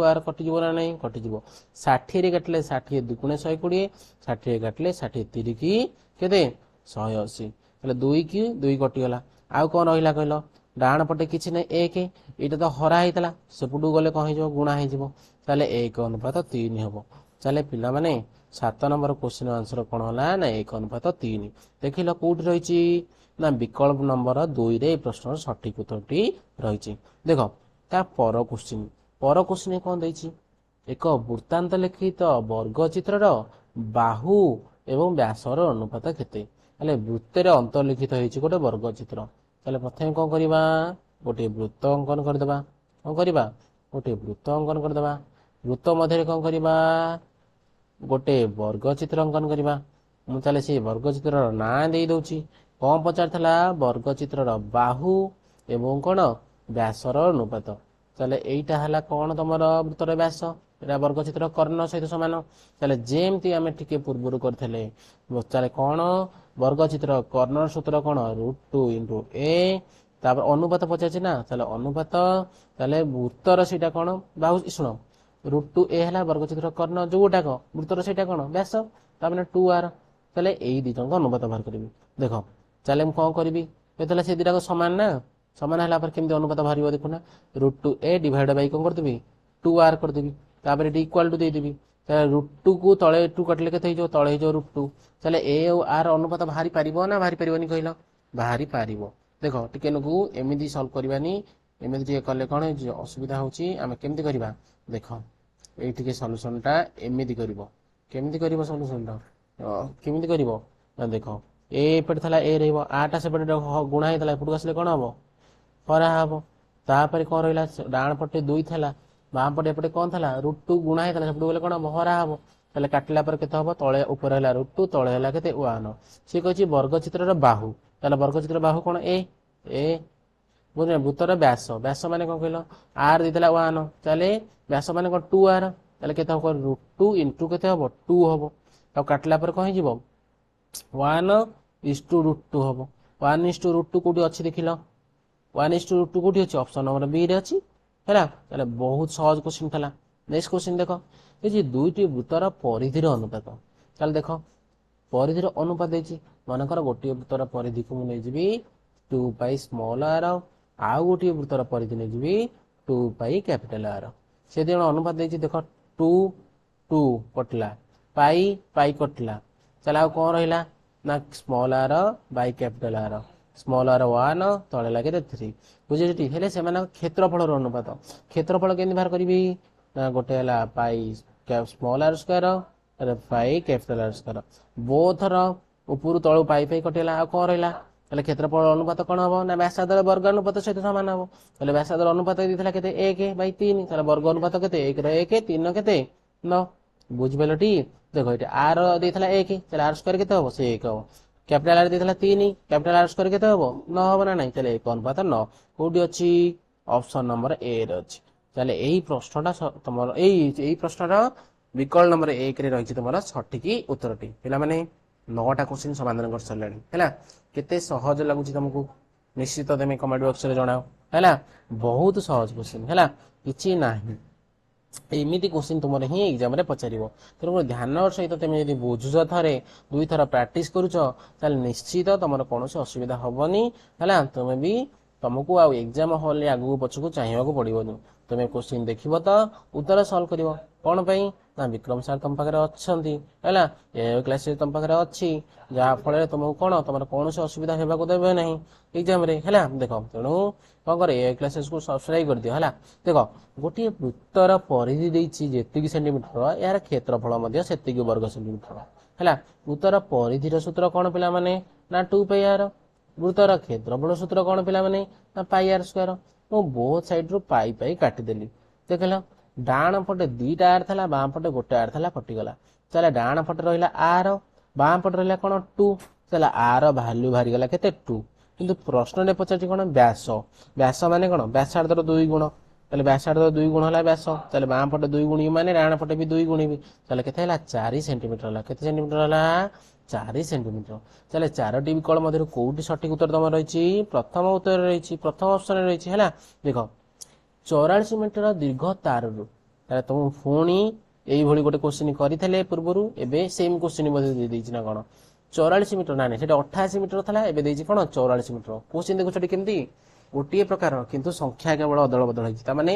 ଆର କଟିଯିବ ନା ନାହିଁ? କଟିଯିବ। 60ରେ କାଟିଲେ 60 ଦୁଗୁଣେ 120, 60 କାଟିଲେ 60 ତିରିକି କେତେ? 180। ତାହେଲେ 2 କି 2 କଟିଗଲା। ଆଉ କଣ ରହିଲା କହିଲ? ଡାହାଣ ପଟେ କିଛି ନାହିଁ, 1। ଏଇଟା ତ ହରା ହେଇଥିଲା, ସେପଟକୁ ଗଲେ କଣ ହେଇଯିବ? ଗୁଣା ହେଇଯିବ। ତାହେଲେ 1:3 ହବ। ତାହେଲେ ପିଲାମାନେ 7 ନମ୍ବର କ୍ୱେଶ୍ଚିନ୍ ଆନ୍ସର କଣ ହେଲା? ନା 1:3। ଦେଖିଲ କୋଉଠି ରହିଛି? ନା ବିକଳ୍ପ ନମ୍ବର 2ରେ এই ପ୍ରଶ୍ନର ସଠିକ ଉତ୍ତରଟି ରହିଛି। ଦେଖ ତା ପର କ୍ୱେଶ୍ଚିନ୍ କଣ ଦେଇଛି? ଏକ ବୃତ୍ତାନ୍ତ ଲିଖିତ ବର୍ଗଚିତ୍ରର ବାହୁ ଏବଂ ବ୍ୟାସର ଅନୁପାତ କେତେ? ହେଲେ ବୃତ୍ତରେ ଅନ୍ତର୍ଲିଖିତ ହେଇଛି ଗୋଟେ ବର୍ଗଚିତ୍ର। ତାହେଲେ ପ୍ରଥମେ କଣ କରିବା? ଗୋଟିଏ ବୃତ୍ତ ଅଙ୍କନ କରିଦେବା। କଣ କରିବା? ଗୋଟିଏ ବୃତ୍ତ ଅଙ୍କନ କରିଦେବା। ବୃତ୍ତ ମଧ୍ୟରେ କଣ କରିବା? ଗୋଟେ ବର୍ଗଚିତ୍ର ଅଙ୍କନ କରିବା। ମୁଁ ତାହେଲେ ସେଇ ବର୍ଗଚିତ୍ରର ନାଁ ଦେଇ ଦଉଛି। କଣ ପଚାରିଥିଲା? ବର୍ଗଚିତ୍ରର ବାହୁ ଏବଂ କଣ? ବ୍ୟାସର ଅନୁପାତ। ତାହେଲେ ଏଇଟା ହେଲା କଣ? ତମର ବୃତ୍ତର ବ୍ୟାସ। ଏଟା ବର୍ଗଚିତ୍ର କର୍ଣ୍ଣ ସହିତ ସମାନ। ତାହେଲେ ଯେମିତି ଆମେ ଟିକେ ପୂର୍ବରୁ କରିଥିଲେ, ତାହେଲେ କଣ? ବର୍ଗଚିତ୍ର କର୍ଣ୍ଣର ସୂତ୍ର କଣ? √2 × a। ତାପରେ ଅନୁପାତ ପଚାରିଛି ନା, ତାହେଲେ ଅନୁପାତ। ତାହେଲେ ବୃତ୍ତର ସେଇଟା କଣ? ବାହୁ। ଶୁଣ, √2a ହେଲା ବର୍ଗଚିତ୍ର କର୍ଣ୍ଣ, ଯୋଉଟାକ ବୃତ୍ତର ସେଇଟା କଣ? ବ୍ୟାସ। ତାମାନେ 2r। ତାହେଲେ ଏଇ ଦି ଜଣଙ୍କ ଅନୁପାତ ବାହାର କରିବି। ଦେଖ ତାହେଲେ ମୁଁ କଣ କରିବି? ତାହେଲେ ସେ ଦିଟାକ ସମାନ ନା। ସମାନ ହେଲା ପରେ କେମିତି ଅନୁପାତ ବାହାରିବ ଦେଖୁନା? √2a ଡିଭାଇଡ୍ ବାଇ କଣ କରିଦେବି? 2r କରିଦେବି। ତାପରେ ଏଠି ଇକ୍ୱାଲ ଟୁ ଦେଇଦେବି। ତାହେଲେ √2 କୁ ତଳେ 2 କାଟିଲେ କେତେ ହେଇଯିବ? ତଳେ ହେଇଯିବ √2। ତାହେଲେ a ଆଉ r ଅନୁପାତ ବାହାରି ପାରିବ ନା ବାହାରି ପାରିବନି କହିଲ? ବାହାରି ପାରିବ। ଦେଖ ଟିକେ ନକୁ ଏମିତି ସଲ୍ଭ କରିବାନି। ଏମିତି ଟିକେ କଲେ କଣ ହେଇଛି? ଅସୁବିଧା ହଉଛି। ଆମେ କେମିତି କରିବା? ଦେଖ ଏଇ ଟିକେ ସଲ୍ୟୁସନଟା ଏମିତି କରିବ। କେମିତି କରିବ ସଲ୍ୟୁସନଟା? କେମିତି କରିବ? ନା ଦେଖ ଏ ଏପଟେ ଥିଲା, ଏ ରହିବ। ଆରଟା ସେପଟେ ଗୁଣା ହେଇଥିଲା, ଏପଟକୁ ଆସିଲେ କଣ ହବ? ହରା ହବ। ତାପରେ କଣ ରହିଲା? ଡାହାଣ ପଟେ 2 ଥିଲା, ବାମ ପଟେ ଏପଟେ କଣ ଥିଲା? √2 ଗୁଣା ହେଇଥିଲା, ସେପଟକୁ ଗଲେ କଣ ହବ? ହରା ହବ। ତାହେଲେ କାଟିଲା ପରେ କେତେ ହବ? ତଳେ ଉପରେ ହେଲା √2, ତଳେ ହେଲା କେତେ? 1। ସିଏ କହିଛି ବର୍ଗଚିତ୍ରର ବାହୁ। ତାହେଲେ ବର୍ଗଚିତ୍ର ବାହୁ କଣ? ଏ ବୁଝିଲେ? ବୃତ୍ତର ବ୍ୟାସ। ବ୍ୟାସ ମାନେ କଣ କହିଲ? ଆର ଦେଇଥିଲା 1। ତାହେଲେ ବ୍ୟାସ ମାନେ କଣ? 2r। ତାହେଲେ କେତେ ହବ? √2 ଇଣ୍ଟୁ କେତେ ହବ? 2 ହବ। ଆଉ କାଟିଲା ପରେ କଣ ହେଇଯିବ? 1:√2 ହବ। 1:√2 କୋଉଠି ଅଛି ଦେଖିଲ? 1:√2 କୋଉଠି ଅଛି? ଅପସନ ନମ୍ବର B ରେ ଅଛି। ହେଲା, ତାହେଲେ ବହୁତ ସହଜ କ୍ୱେଶ୍ଚିନ୍ ଥିଲା। ନେକ୍ସଟ କ୍ୱେଶ୍ଚିନ୍ ଦେଖ, ଏ ଯେ ଦୁଇଟି ବୃତ୍ତର ପରିଧିର ଅନୁପାତ। ତାହେଲେ ଦେଖ ପରିଧିର ଅନୁପାତ ଦେଇଛି। ମନେକର ଗୋଟିଏ ବୃତ୍ତର ପରିଧିକୁ ମୁଁ ନେଇଯିବି 2π ସ୍ମଲ r, ଆଉ ଗୋଟିଏ ବୃତ୍ତର ପରିଧି ନେଇଯିବି 2π R। ସେ ଦି ଜଣ ଅନୁପାତ ଦେଇଛି। ଦେଖ 2 କଟିଲା, ପାଇ କଟିଲା। ତାହେଲେ ଆଉ କଣ ରହିଲା? ନା small r Bai capital R। Small r 1, ତଳେ ଲାଗେ 3। ବୁଝିଛି? ହେଲେ ସେମାନଙ୍କ କ୍ଷେତ୍ରଫଳର ଅନୁପାତ। କ୍ଷେତ୍ରଫଳ କେମିତି ବାହାର କରିବି? ନା ଗୋଟେ ହେଲା ପାଇ ସ୍ମଲ r ସ୍କୋୟାର, ପାଇ କ୍ୟାପିଟାଲ R ସ୍କୋୟାର। ବୋଥର ଉପରୁ ତଳୁ ପାଇ କଟିଲା। ଆଉ କଣ ରହିଲା? তাহলে ক্ষেত্রফଳ ଅନୁପାତ କ'ଣ ହବ ନା ବ୍ୟାସାର୍ଧର ବର୍ଗ ଅନୁପାତ ସହିତ ସମାନ ହବ। ତାହେଲେ ବ୍ୟାସାର୍ଧର ଅନୁପାତ ଦେଇଥିଲା କେତେ 1/3, ତାହେଲେ ବର୍ଗ ଅନୁପାତ କେତେ 1ର 1 3 କେତେ 9। ବୁଝିପାରିଲ ଟି? ଦେଖ ଏଠି r ଦେଇଥିଲା 1, ତାହେଲେ r ସ୍କୋୟାର କେତେ ହବ ସେ 1 ହବ। କ୍ୟାପିଟାଲ R ଦେଇଥିଲା 3, କ୍ୟାପିଟାଲ R ସ୍କୋୟାର କେତେ ହବ 9 ହବ ନା ନାହିଁ। ତାହେଲେ 1/9 କୋଉଠି ଅଛି ଅପସନ ନମ୍ବର A ରେ ଅଛି। ତାହେଲେ ଏଇ ପ୍ରଶ୍ନଟା ତମର ଏଇ ପ୍ରଶ୍ନର ବିକଳ୍ପ ନମ୍ବର 1 ରେ ରହିଛି ତମର ସଠିକ ଉତ୍ତରଟି। ପିଲାମାନେ 9ଟା କ୍ୱେଶ୍ଚିନ୍ ସମାଧାନ କରିସାରିଲାଣି ହେଲା। କେତେ ସହଜ ଲାଗୁଛି ତମକୁ ନିଶ୍ଚିତ ତମେ କମେଣ୍ଟ ବକ୍ସରେ ଜଣାଅ ହେଲା। ବହୁତ ସହଜ କ୍ୱେଶ୍ଚିନ୍ ହେଲା, କିଛି ନାହିଁ। ଏମିତି କ୍ୱେଶ୍ଚିନ୍ ତୁମର ହିଁ ଏକ୍ଜାମରେ ପଚାରିବ। ତେଣୁ ଧ୍ୟାନର ସହିତ ତମେ ଯଦି ବୁଝୁଛ ଥରେ 2 ଥର ପ୍ରାକ୍ଟିସ କରୁଛ ତାହେଲେ ନିଶ୍ଚିତ ତମର କୌଣସି ଅସୁବିଧା ହବନି ହେଲା। ତୁମେ ବି ତମକୁ ଆଉ ଏକ୍ଜାମ ହଲରେ ଆଗକୁ ପଛକୁ ଚାହିଁବାକୁ ପଡିବନି। ତୁମେ କ୍ୱେଶ୍ଚିନ୍ ଦେଖିବ ତ ଉତ୍ତର ସଲ୍ଭ କରିବ। କ'ଣ ପାଇଁ ନା ବିକ୍ରମ ସାର୍ ତମ ପାଖରେ ଅଛନ୍ତି ହେଲା, ଏ କ୍ଲାସରେ ତମ ପାଖରେ ଅଛି, ଯାହା ଫଳରେ ତମକୁ କ'ଣ ତମର କୌଣସି ଅସୁବିଧା ହେବାକୁ ଦେବେ ନାହିଁ ଏକ୍ଜାମରେ ହେଲା। ଦେଖ ତେଣୁ କ'ଣ କରେ ଏ କ୍ଲାସେସକୁ ସବସ୍କ୍ରାଇବ କରିଦିଅ ହେଲା। ଦେଖ ଗୋଟିଏ ବୃତ୍ତର ପରିଧି ଦେଇଛି ଯେତିକି ସେଣ୍ଟିମିଟର, ଏହାର କ୍ଷେତ୍ରଫଳ ମଧ୍ୟ ସେତିକି ବର୍ଗ ସେଣ୍ଟିମିଟର ହେଲା। ବୃତ୍ତର ପରିଧିର ସୂତ୍ର କ'ଣ ପିଲାମାନେ ନା 2πr। ବୃତ୍ତର କ୍ଷେତ୍ରଫଳ ସୂତ୍ର କ'ଣ ପିଲାମାନେ ନା πr²। ମୁଁ ବୋଥ ସାଇଡରୁ ପାଇ କାଟିଦେଲି। ଦେଖିଲ ଡାହାଣ ପଟେ 2ଟା r ଥିଲା, ବାଁ ପଟେ 1ଟା r ଥିଲା, କଟିଗଲା। ତାହେଲେ ଡାହାଣ ପଟେ ରହିଲା r, ବାଁ ପଟେ ରହିଲା କ'ଣ 2। ତାହେଲେ r ଭାଲ୍ୟୁ ବାହାରିଗଲା କେତେ 2। କିନ୍ତୁ ପ୍ରଶ୍ନରେ ପଚାରୁଛି କ'ଣ ବ୍ୟାସ। ବ୍ୟାସ ମାନେ କ'ଣ ବ୍ୟାସାର୍ଧର 2 ଗୁଣ। ତାହେଲେ ବ୍ୟାସାର୍ଧର 2 ଗୁଣ ହେଲା ବ୍ୟାସ। ତାହେଲେ ବାଁ ପଟେ 2 ଗୁଣିବି ମାନେ ଡାହାଣ ପଟେ ବି 2 ଗୁଣିବି। ତାହେଲେ କେତେ ହେଲା 4 ସେଣ୍ଟିମିଟର ହେଲା। କେତେ ସେଣ୍ଟିମିଟର ହେଲା 4 ସେଣ୍ଟିମିଟର। ତାହେଲେ 4ଟି ବିକଳ୍ପ ମଧ୍ୟରୁ କୋଉଠି ସଠିକ ଉତ୍ତର ତମର ରହିଛି ପ୍ରଥମ ଉତ୍ତର ରହିଛି, ପ୍ରଥମ ଅପସନରେ ରହିଛି ହେଲା। ଦେଖ 44 ମିଟର ଦୀର୍ଘ ତାରରୁ, ତାହେଲେ ତମକୁ ପୁଣି ଏଇଭଳି ଗୋଟେ କ୍ୱେଶ୍ଚିନ୍ କରିଥିଲେ ପୂର୍ବରୁ, ଏବେ ସେମ୍ କ୍ୱେଶ୍ଚିନ୍ ମଧ୍ୟ ଦେଇଛି ନା କ'ଣ 44 ମିଟର ନା ନାହିଁ, ସେଟା 88 ମିଟର ଥିଲା, ଏବେ ଦେଇଛି କ'ଣ 44 ମିଟର। କ୍ୱେଶ୍ଚିନ୍ ଦେଖୁଛ କେମିତି ଗୋଟିଏ ପ୍ରକାର କିନ୍ତୁ ସଂଖ୍ୟା କେବଳ ଅଦଳ ବଦଳ ହେଇଛି। ତାମାନେ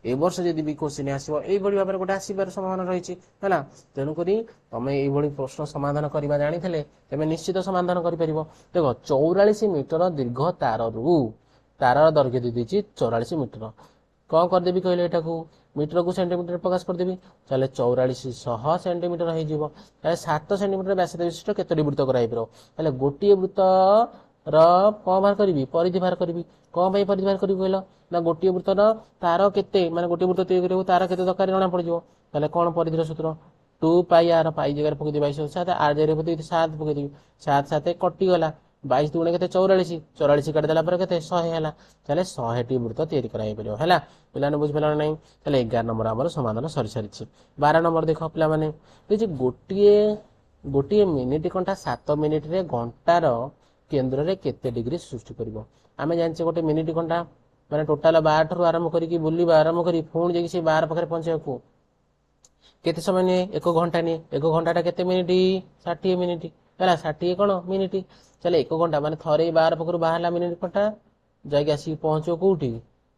ଏ ବର୍ଷ ଯଦି ବି କ୍ୱେଶ୍ଚିନ୍ ଆସିବ ଏଇଭଳି ଭାବରେ ଗୋଟେ ଆସିବାର ସମ୍ଭାବନା ରହିଛି ହେଲା। ତେଣୁକରି ତମେ ଏଇଭଳି ପ୍ରଶ୍ନ ସମାଧାନ କରିବା ଜାଣିଥିଲେ ତେବେ ନିଶ୍ଚିତ ସମାଧାନ କରିପାରିବ। ଦେଖ 44 ମିଟର ଦୀର୍ଘ ତାରରୁ, ତାରର ଦୈର୍ଘ୍ୟ ଦେଇଛି 44 ମିଟର। କ'ଣ କରିଦେବି କହିଲେ ଏଟାକୁ ମିଟରକୁ ସେଣ୍ଟିମିଟର ପ୍ରକାଶ କରିଦେବି। ତାହେଲେ 4400 ସେଣ୍ଟିମିଟର ହେଇଯିବ। ତାହେଲେ 7 ସେଣ୍ଟିମିଟର ବ୍ୟାସାର୍ଧ ବିଶିଷ୍ଟ କେତୋଟି ବୃତ୍ତ କରାଯାଇପାରିବ? ତାହେଲେ ଗୋଟିଏ ବୃତ୍ତର କ'ଣ ବାହାର କରିବି ପରିଧି ବାହାର କରିବି। କ'ଣ ପାଇଁ ପରିଧି ବାହାର କରିବି କହିଲ ନା ଗୋଟିଏ ବୃତ୍ତର ତାର କେତେ, ମାନେ ଗୋଟିଏ ବୃତ୍ତ ତିଆରି କରିବାକୁ ତାର କେତେ ଦରକାର ଜଣା ପଡିଯିବ। ତାହେଲେ କ'ଣ ପରିଧିର ସୂତ୍ର 2πr, ପାଇ ଜାଗାରେ ପକେଇଦେବି 22/7, r ଜାଗାରେ ପକେଇଦେବି 7 ପକେଇଦେବି, 7 7 କଟିଗଲା। 22 ଦୁଗୁଣେ କେତେ 44, 44 କାଟିଦେଲା ପରେ କେତେ 100 ହେଲା। ତାହେଲେ 100ଟି ବୃତ୍ତ ତିଆରି କରାଯାଇପାରିବ ହେଲା। ପିଲାମାନେ ବୁଝିପାରିଲ ନା ନାହିଁ? ତାହେଲେ 11 ନମ୍ବର ଆମର ସମାଧାନ ସରିସାରିଛି। 12 ନମ୍ବର ଦେଖ ପିଲାମାନେ, ଗୋଟିଏ ମିନିଟ କଣ୍ଟା 7 ମିନିଟରେ ଘଣ୍ଟାର କେନ୍ଦ୍ରରେ କେତେ ଡିଗ୍ରୀ ସୃଷ୍ଟି କରିବ? ଆମେ ଜାଣିଛେ ଗୋଟେ ମିନିଟ ଘଣ୍ଟା ମାନେ ଟୋଟାଲ 12 ଠାରୁ ଆରମ୍ଭ କରିକି ବୁଲିବା ଆରମ୍ଭ କରି ପୁଣି ଯାଇକି ସେ 12 ପାଖରେ ପହଞ୍ଚିବାକୁ କେତେ ସମୟ ନିଏ? 1 ଘଣ୍ଟା ନିଏ। 1 ଘଣ୍ଟାଟା କେତେ ମିନିଟ? 60 ମିନିଟ ହେଲା। 60 କ'ଣ ମିନିଟ। ତାହେଲେ 1 ଘଣ୍ଟା ମାନେ ଥରେ 12 ପାଖରୁ ବାହାରିଲା ମିନିଟ ଘଣ୍ଟା, ଯାଇକି ଆସିକି ପହଞ୍ଚିବ କୋଉଠି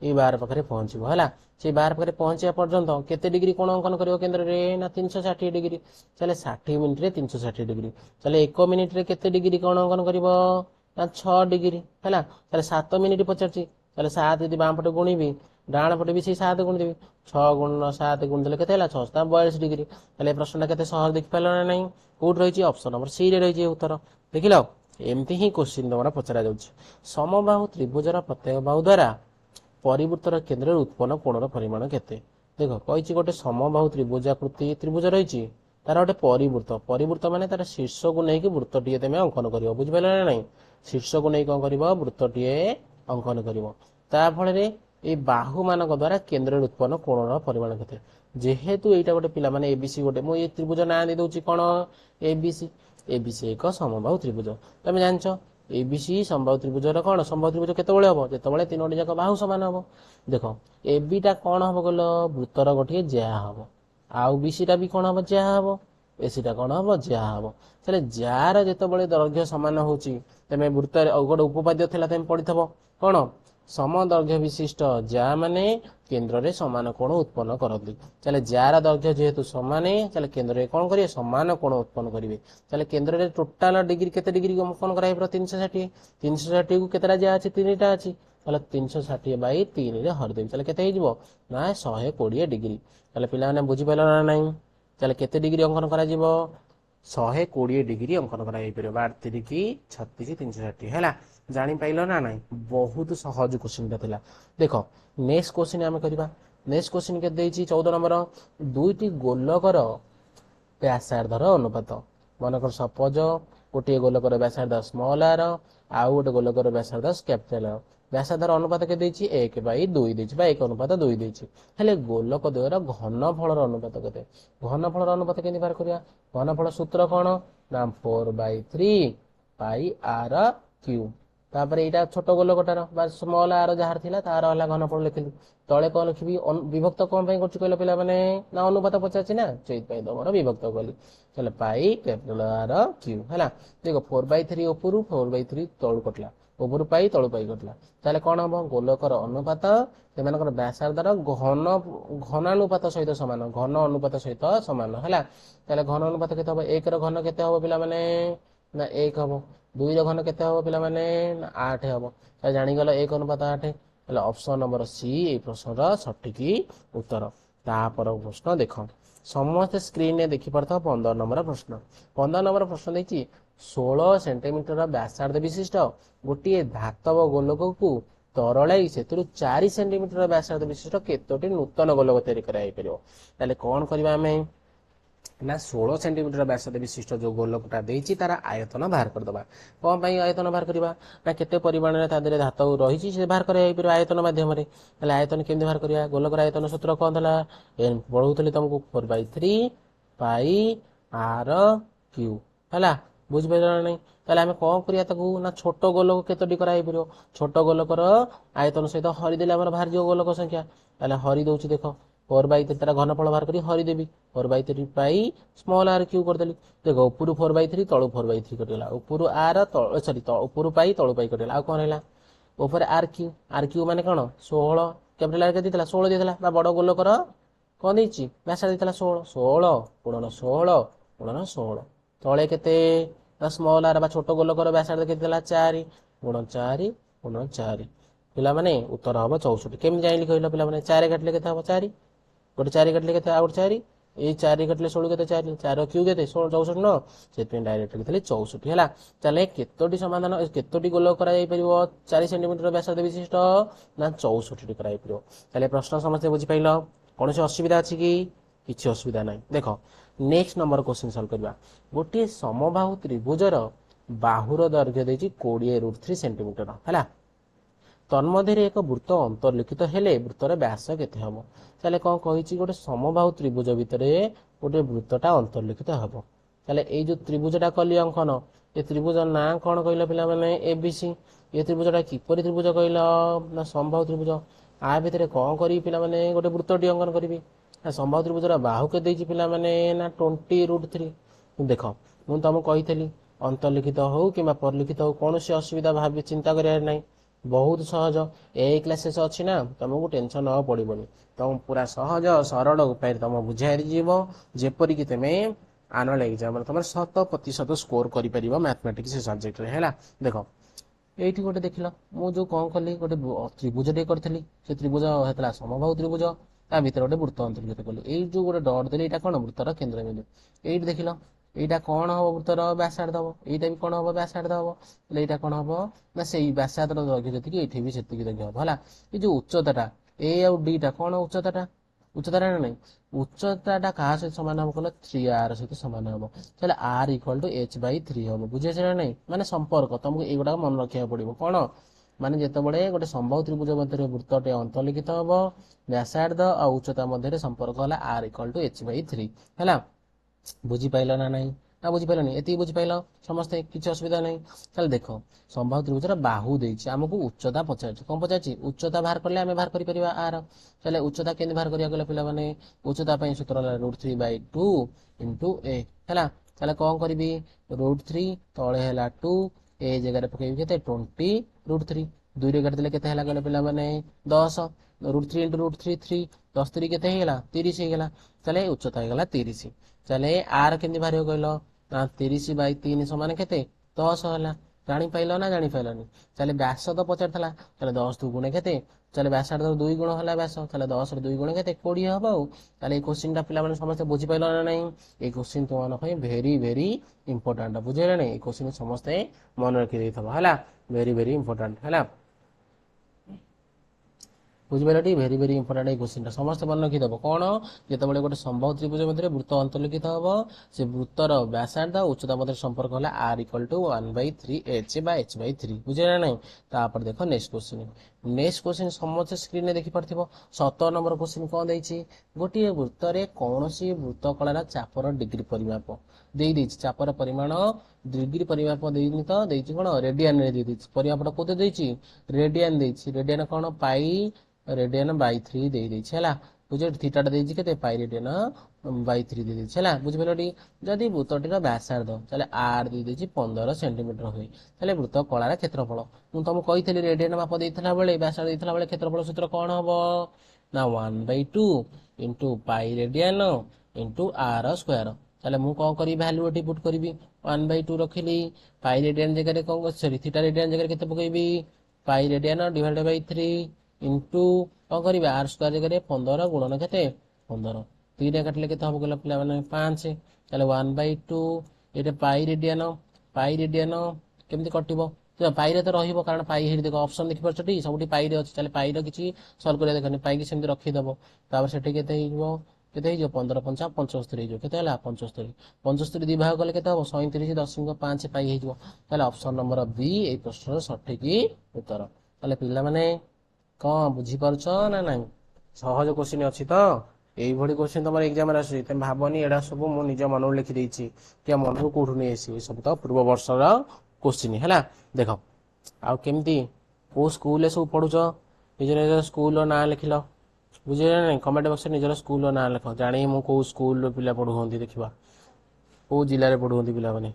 ଏଇ 12 ପାଖରେ ପହଞ୍ଚିବ ହେଲା। ସେଇ 12 ପାଖରେ ପହଞ୍ଚିବା ପର୍ଯ୍ୟନ୍ତ କେତେ ଡିଗ୍ରୀ କୋଣ ଅଙ୍କନ କରିବ କେନ୍ଦ୍ରରେ ନା 360 ଡିଗ୍ରୀ। ତାହେଲେ 60 ମିନିଟରେ 360 ଡିଗ୍ରୀ। ତାହେଲେ 1 ମିନିଟରେ କେତେ ଡିଗ୍ରୀ କୋଣ ଅଙ୍କନ କରିବ ନା 6 ଡିଗ୍ରୀ ହେଲା। ତାହେଲେ 7 ମିନିଟ ପଚାରୁଛି, ତାହେଲେ 7 ଯଦି ବାଁ ପଟେ ଗୁଣିବି ଡାହାଣ ପଟେ ବି ସେଇ 7 ଗୁଣିଦେବି। 6 ଗୁଣ 7 ଗୁଣିଦେଲେ କେତେ ହେଲା 6 42 ଡିଗ୍ରୀ। ତାହେଲେ ଏ ପ୍ରଶ୍ନଟା କେତେ ସହଜ ଦେଖିପାରିଲ ନା ନାହିଁ? କୋଉଠି ରହିଛି ଅପସନ ନମ୍ବର ସି ରେ ରହିଛି ଉତ୍ତର। ଦେଖିଲ ଏମିତି ହିଁ କ୍ୱେଶ୍ଚିନ୍ ତମର ପଚରା ଯାଉଛି। ସମବାହୁ ତ୍ରିଭୁଜର ପ୍ରତ୍ୟେକ ବାହୁ ଦ୍ୱାରା ପରିବୃତ୍ତର କେନ୍ଦ୍ରରେ ଉତ୍ପନ୍ନ କୋଣର ପରିମାଣ କେତେ? ଦେଖ କହିଛି ଗୋଟେ ସମବାହୁ ତ୍ରିଭୁଜାକୃତି ତ୍ରିଭୁଜ ରହିଛି, ତାର ଗୋଟେ ପରିବୃତ୍ତ। ପରିବୃତ୍ତ ମାନେ ତାର ଶୀର୍ଷକୁ ନେଇକି ବୃତ୍ତଟିଏ ତମେ ଅଙ୍କନ କରିବ। ବୁଝିପାରିଲ ନା ନାହିଁ? ଶୀର୍ଷକୁ ନେଇ କ'ଣ କରିବ ବୃତ୍ତଟିଏ ଅଙ୍କନ କରିବ। ତା ଫଳରେ এই ବାହୁ ମାନଙ୍କ ଦ୍ୱାରା କେନ୍ଦ୍ରରେ ଉତ୍ପନ୍ନ କୋଣର ପରିମାଣ କେତେ? ଯେହେତୁ ଏଇଟା ଗୋଟେ ପିଲାମାନେ ଏବିସି, ଗୋଟେ ମୁଁ ଏଇ ତ୍ରିଭୁଜ ନାଁ ଦେଇ ଦଉଛି କ'ଣ ଏବିସି। ଏବିସି ଏକ ସମବାହୁ ତ୍ରିଭୁଜ। ତମେ ଜାଣିଛ ଏବିସି ସମବାହୁ ତ୍ରିଭୁଜର କ'ଣ ସମବାହୁ ତ୍ରିଭୁଜ କେତେବେଳେ ହବ? ଯେତେବେଳେ ତିନୋଟି ଯାକ ବାହୁ ସମାନ ହବ। ଦେଖ ଏବିଟା କ'ଣ ହବ କହିଲ ବୃତ୍ତର ଗୋଟିଏ ଜ୍ୟା ହବ, ଆଉ ବିସିଟା ବି କ'ଣ ହବ ଜ୍ୟା ହବ, ଏସିଟା କ'ଣ ହବ ଜ୍ୟା ହବ। ତାହେଲେ ଜ୍ୟାର ଯେତେବେଳେ ଦୈର୍ଘ୍ୟ ସମାନ ହଉଛି, ତମେ ବୃତ୍ତରେ ଗୋଟେ ଉପପାଦ୍ୟ ଥିଲା ତମେ ପଢିଥିବ କ'ଣ ସମଦୈର୍ଘ୍ୟ ବିଶିଷ୍ଟ ଜ୍ୟା ମାନେ କେନ୍ଦ୍ରରେ ସମାନ କୋଣ ଉତ୍ପନ୍ନ କରନ୍ତି। ତାହେଲେ ଜ୍ୟାର ଦୈର୍ଘ୍ୟ ଯେହେତୁ ସମାନ, ତାହେଲେ କେନ୍ଦ୍ରରେ କ'ଣ କରିବେ ସମାନ କୋଣ ଉତ୍ପନ୍ନ କରିବେ। ତାହେଲେ କେନ୍ଦ୍ରରେ ଟୋଟାଲ ଡିଗ୍ରୀ କେତେ ଡିଗ୍ରୀ ଅଙ୍କନ କରାଯାଇପାରିବ 360। 360 କୁ କେତେଟା ଜ୍ୟା ଅଛି? 3ଟା ଅଛି। ତାହେଲେ 360/3ରେ ହରିଦେବି। ତାହେଲେ କେତେ ହେଇଯିବ ନା 120 ଡିଗ୍ରୀ। ତାହେଲେ ପିଲାମାନେ ବୁଝିପାରିଲ ନା ନାହିଁ? ତାହେଲେ କେତେ ଡିଗ୍ରୀ ଅଙ୍କନ କରାଯିବ? 120 ଡିଗ୍ରୀ ଅଙ୍କନ କରାଯାଇପାରିବ। 32 36 360 ହେଲା। जापाइल ना ना बहुत सहज क्वेश्चन था देख नेक्स्ट क्वेश्चन आम करवा नेक्स्ट क्वेश्चन के 14 नंबर दुईटी गोलकर व्यासार्धर अनुपात मनकर सपोज गोटे गोलकर व्यासार्ध स्मॉल आर आउ गोटे गोलकर व्यासार्ध कैपिटल आर व्यासार्धर अनुपात के 1/2 1 अनुपात 2 हेले गोलक द्वयर घनफल अनुपात के घनफल अनुपात के बाहर करिया घनफल सूत्र कौन ना 4/3 पाई आर क्यू तापर यहाँ छोट गोलकटार स्मॉल आर जहाँ था तार है घनफल लिखिली तले कौन लिखी विभक्त कौन कहल पे ना अनुपात पचार ना से तुम विभक्त कली चलो पाई कैपिटल आर क्यू है देख 4/3 उपरू 4/3 तलू कटला उपरू पाई तलू पाई कटला ताले कौन हम गोलकर अनुपात से व्यासार्धर घनानुपात सहित सामान घन अनुपात सहित सामान है घन अनुपात के 1 घन के ना 1 हम 2 घन के 8 हम जागल 1 अनुपात 8 ऑप्शन नंबर सी प्रश्न सठिक उत्तर तापर प्रश्न देख समस्त स्क्रीन में देखिपार 15 नंबर प्रश्न 15 नंबर प्रश्न देखिए 16 सेंटीमीटर व्यासार्ध विशिष्ट गोटे धातव गोलक को तरल से 4 सेंटीमीटर व्यासार्ध विशिष्ट केतोटी नूतन गोलक तैयारी कौन करवा ना 16 सेंटीमीटर व्यासार्ध विशिष्ट जो गोलकटा देती तार आयतन बाहर करदे कौन आयतन बाहर करवा ना केते परिमाण में धातु रही से बाहर कर आयतन मध्यम आयतन केमती बाहर करवा गोलकर आयतन सूत्र कौन था पढ़ुली तुमको 4/3 पाई आर क्यू है बुझिपार ना नहीं आम कौन करा ना छोट गोलक केतोटी कर छोट गोलकर आयतन सहित हरिदेले बाहर जो गोलक संख्या हरि दौर देख 4/3 तार घनफल बाहर कर हरिदेवी 4/3 पाई स्मॉल आर क्यू करदेली देख उपरू 4/3 तलू 4/3 कटिगला उपरू आर सॉरी उपरू पाई तलू पाई कटिगला आ कौन है ऊपर आर क्यू माने कौन 16 कैपिटल आर के 16 देता बड़ गोलकर कौन देती व्यासार्ध देता 16 गुणन 16 गुणन 16 तले केते स्मॉल आर छोट गोलकर व्यासार्ध के 4 गुणन 4 गुणन 4 पिला माने उत्तर हम 64 केमी जाइली कहल पिला माने 4 काटले केते हम 4 गोटे 4 काटले केते आ गोटे 4 ये 4 काटले 16 केते 4 4 क्यू केते 64 न से डायरेक्ट लिखले 64 है चले केतोटी समाधान केतोटी गोलक करा जाई परिबो 4 सेंटीमीटर व्यासार्ध विशिष्ट ना 64 टी करा जाई परिबो चले प्रश्न समझते बुझी पाइलो कौन से असुविधा अछि कि किछि असुविधा नाही देखो नेक्स्ट नंबर क्वेश्चन सॉल्व करबा गोटे समबाहु त्रिभुजर बाहुर दैर्घ्य देछि 20√3 सेंटीमीटर है तन्मध्य एक वृत्त अंतर्लिखित हेले वृत्तर व्यास केते हम चले कौन कही गोटे समबाहु त्रिभुज भितर गोटे वृत्तटा अंतर्लिखित हम चले ये जो त्रिभुजटा कली अंकन ये त्रिभुज ना कौन कहल पे एबीसी ये त्रिभुजटा किपरि त्रिभुज कहल ना समबाहु त्रिभुज आ भितर कौन करी पिला माने गोटे वृत्तटी अंकन करी समबाहु त्रिभुजर बाहु के देछि पिला माने ना 20√3 देख मुझे तुमको कही अंतर्लिखित हो कि परलिखित हो कौन से असुविधा भाव चिंता करार ना बहुत सहज ए क्लासेस अच्छी ना तुमको टेंशन न पड़ोनी तुम पूरा सहज सरल उपाय तुम बुझाई जेपरिक तुम्हें आनुआल एग्जाम तुम 100% स्कोर कर मैथमेटिक्स सब्जेक्ट है देख ये गोटे देख मुझे कौन कली गोटे त्रिभुज टे करी से त्रिभुज होता समबाहु त्रिभुज ता भर गोटे वृत्त अंतर्गत कली ये जो गोटे डट देली कौन वृत्तर केन्द्र बिंदु ये देख यहाँ कौन हम वृत्तर व्यासार्ध हम यहाँ भी कौन हम व्यासार्ध हम यहाँ कौन हम ना से व्यासार्ध दैर्घ्य जी ये भी से दैर्घ्य हम है ये जो उच्चता ए आउ डी टा कौन उच्चता ना नहीं उच्चता क्या सहित सामान हम कल 3r सहित सामान हम चले r = h/3 हम बुझे ना नहीं माने संपर्क तुमको युवा मन रखा पड़ो कौन माने जितेबाला गोटे समबाहु त्रिभुज मध्य वृत्तटे अंतर्लिखित हम व्यासार्ध और उच्चता मध्य संपर्क है r = h/3 है बुझीपाल ना नहीं ना बुझीपानी ये बुझीपाल समस्ते किसी असुविधा नहीं चल देख समबाहु त्रिभुजर बाहु देछि आमको उच्चता पचार कौन पचार उच्चता बाहर कले आम बाहर कर आर चले उच्चता केंद्र बाहर करा पे उच्चता सूत्र √3/2 × a है चले कौन करी √3 तले है 2 ए जगह पकड़ के 20√3 2 रे काटिदेले केते हला गले पिला माने 10 √3 × √3 3 10 3 केते हेला 30 हेला चले उच्चता हेला 30 चले आर केंदी बाहर कहल ना 30/3 समान केते 10 होला जानी पाइल ना जानी पाइलनी चले व्यास तो पचार था चले 10 2 गुणे केते चले व्यासार्ध 2 गुण होला व्यास चले 10 रे 2 गुण केते 20 हबो चले ए क्वेश्चन टा पिला माने समस्त बुझी पाइल ना नहीं ए क्वेश्चन तो मन भेरी भेरी इंपोर्टेंट बुझेला नहीं ए क्वेश्चन समस्त मन रखि देथबो हला वेरी वेरी इंपोर्टेंट है बुझिपारे भेरी भेरी इंपोर्टेंट ये क्वेश्चन समस्त मन रखिदेव कौन जो गोटे संभव त्रिभुज मध्य वृत्त अंतर्लिखित हम से वृत्तर व्यासार्ध उच्चता मध्य संपर्क है आर इक्वल टू 1/3 बुझे ना नहीं तापर देख नेक्स्ट क्वेश्चन समस्त स्क्रीन में देखिपार 17 नंबर क्वेश्चन कौन देती गोटे वृत्त में कौन सी वृत्त कलार चापर डिग्री परिमाप दे चापर परिमाण डिग्री परिमाप देनी तो देती कौन रेडियन परिमापटा कौन देती रेडियन कौन पाई रेडियन बाई 3 दे देछि हला बुझे थीटाटा देछि केते पाई रेडियन बाई 3 दे देछि हला बुझि पेलोटी जदि वृत्तटीर व्यासार्ध ताले आर दे देछि 15 सेंटीमीटर होई ताले वृत्त कलार क्षेत्रफल मु तुमको कहितली रेडियन माप देइथला बेले व्यासार्ध देइथला बेले क्षेत्रफल सूत्र कोन हबो ना 1/2 into pi radian into r square ताले मु कोन करी वैल्यू एटी पुट करबी 1/2 रखिली पाई रेडियन जगह रे कोन सॉरी थीटा रेडियन जगह रे केते पकइबी pi radian divided by 3 into कौन कर आर स्क्वायर जगह 15 गुणन के 15 3 काटिले के हम कहला पिला माने 5 ताले 1/2 ये पाई रेडियन केमती कटिबो तो पाई रे तो रहिबो कारण पाई हेडी देखो ऑप्शन देखि परछटी सबटी पाई रे अछि ताले पाई रे किछि सॉल्व करिया देखनि पाई की सेमती रखि दबो तापर सेठी केते हिजो 15 5 75 हिजो केते हला 75 दी भाग गले केते हो 37.5 पाई हिजो ताले ऑप्शन नंबर बी ए प्रश्न सठिक उत्तर ताले पिला माने कौन बुझीपार ना ना सहज क्वेश्चन अच्छी तो यही क्वेश्चन तुम एग्जाम आस भावनी एडा सब मुझे निज मन लिखिदे कि मन को कौटू नहीं आस सब तो पूर्व वर्षर क्वेश्चन है देख आमती कौ स्कूल सब पढ़ुच निज निज स्कूल ना लिखिल बुझे ना कमेंट बक्स निजर स्कूल ना लिख जानी मु कौ स्कूल पिला पढ़ुं देखा कौ जिले में पढ़ुं पिला मैंने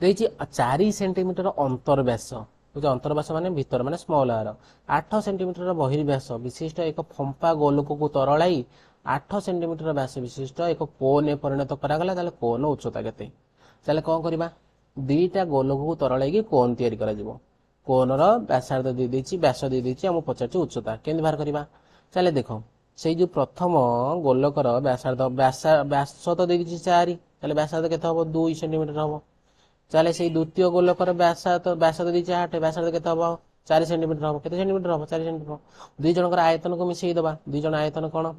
4 सेंटीमीटर अंतर व्यास बुझे अंतर्व्यास माने भीतर माने स्मॉल आर 8 सेंटीमीटर बहिर्व्यास विशिष्ट एक फंपा गोलक को तरलाई 8 सेंटीमीटर व्यास विशिष्ट एक कोन परिणत करागला ताले कोन उच्चता केते ताले कोन करबा दुईटा गोलक को तरलाई कोन तैयारी करा जिवो कोनर व्यासार्ध दे देछि व्यास दे देछि हम पचारछि उच्चता केंद बाहर करबा चले देखो सेई जो प्रथम गोलकर व्यासार्ध व्यास तो दे देछि 4 ताले व्यासार्ध केते हबो 2 सेंटीमीटर हबो चले से द्वितीय गोलकर व्यासार्ध दे 8 व्यासार्ध केते हबो 4 सेंटीमीटर हबो केते सेंटीमीटर हबो 4 सेंटीमीटर दुई जनकर आयतन को मिसई दबा दुई जन आयतन कोन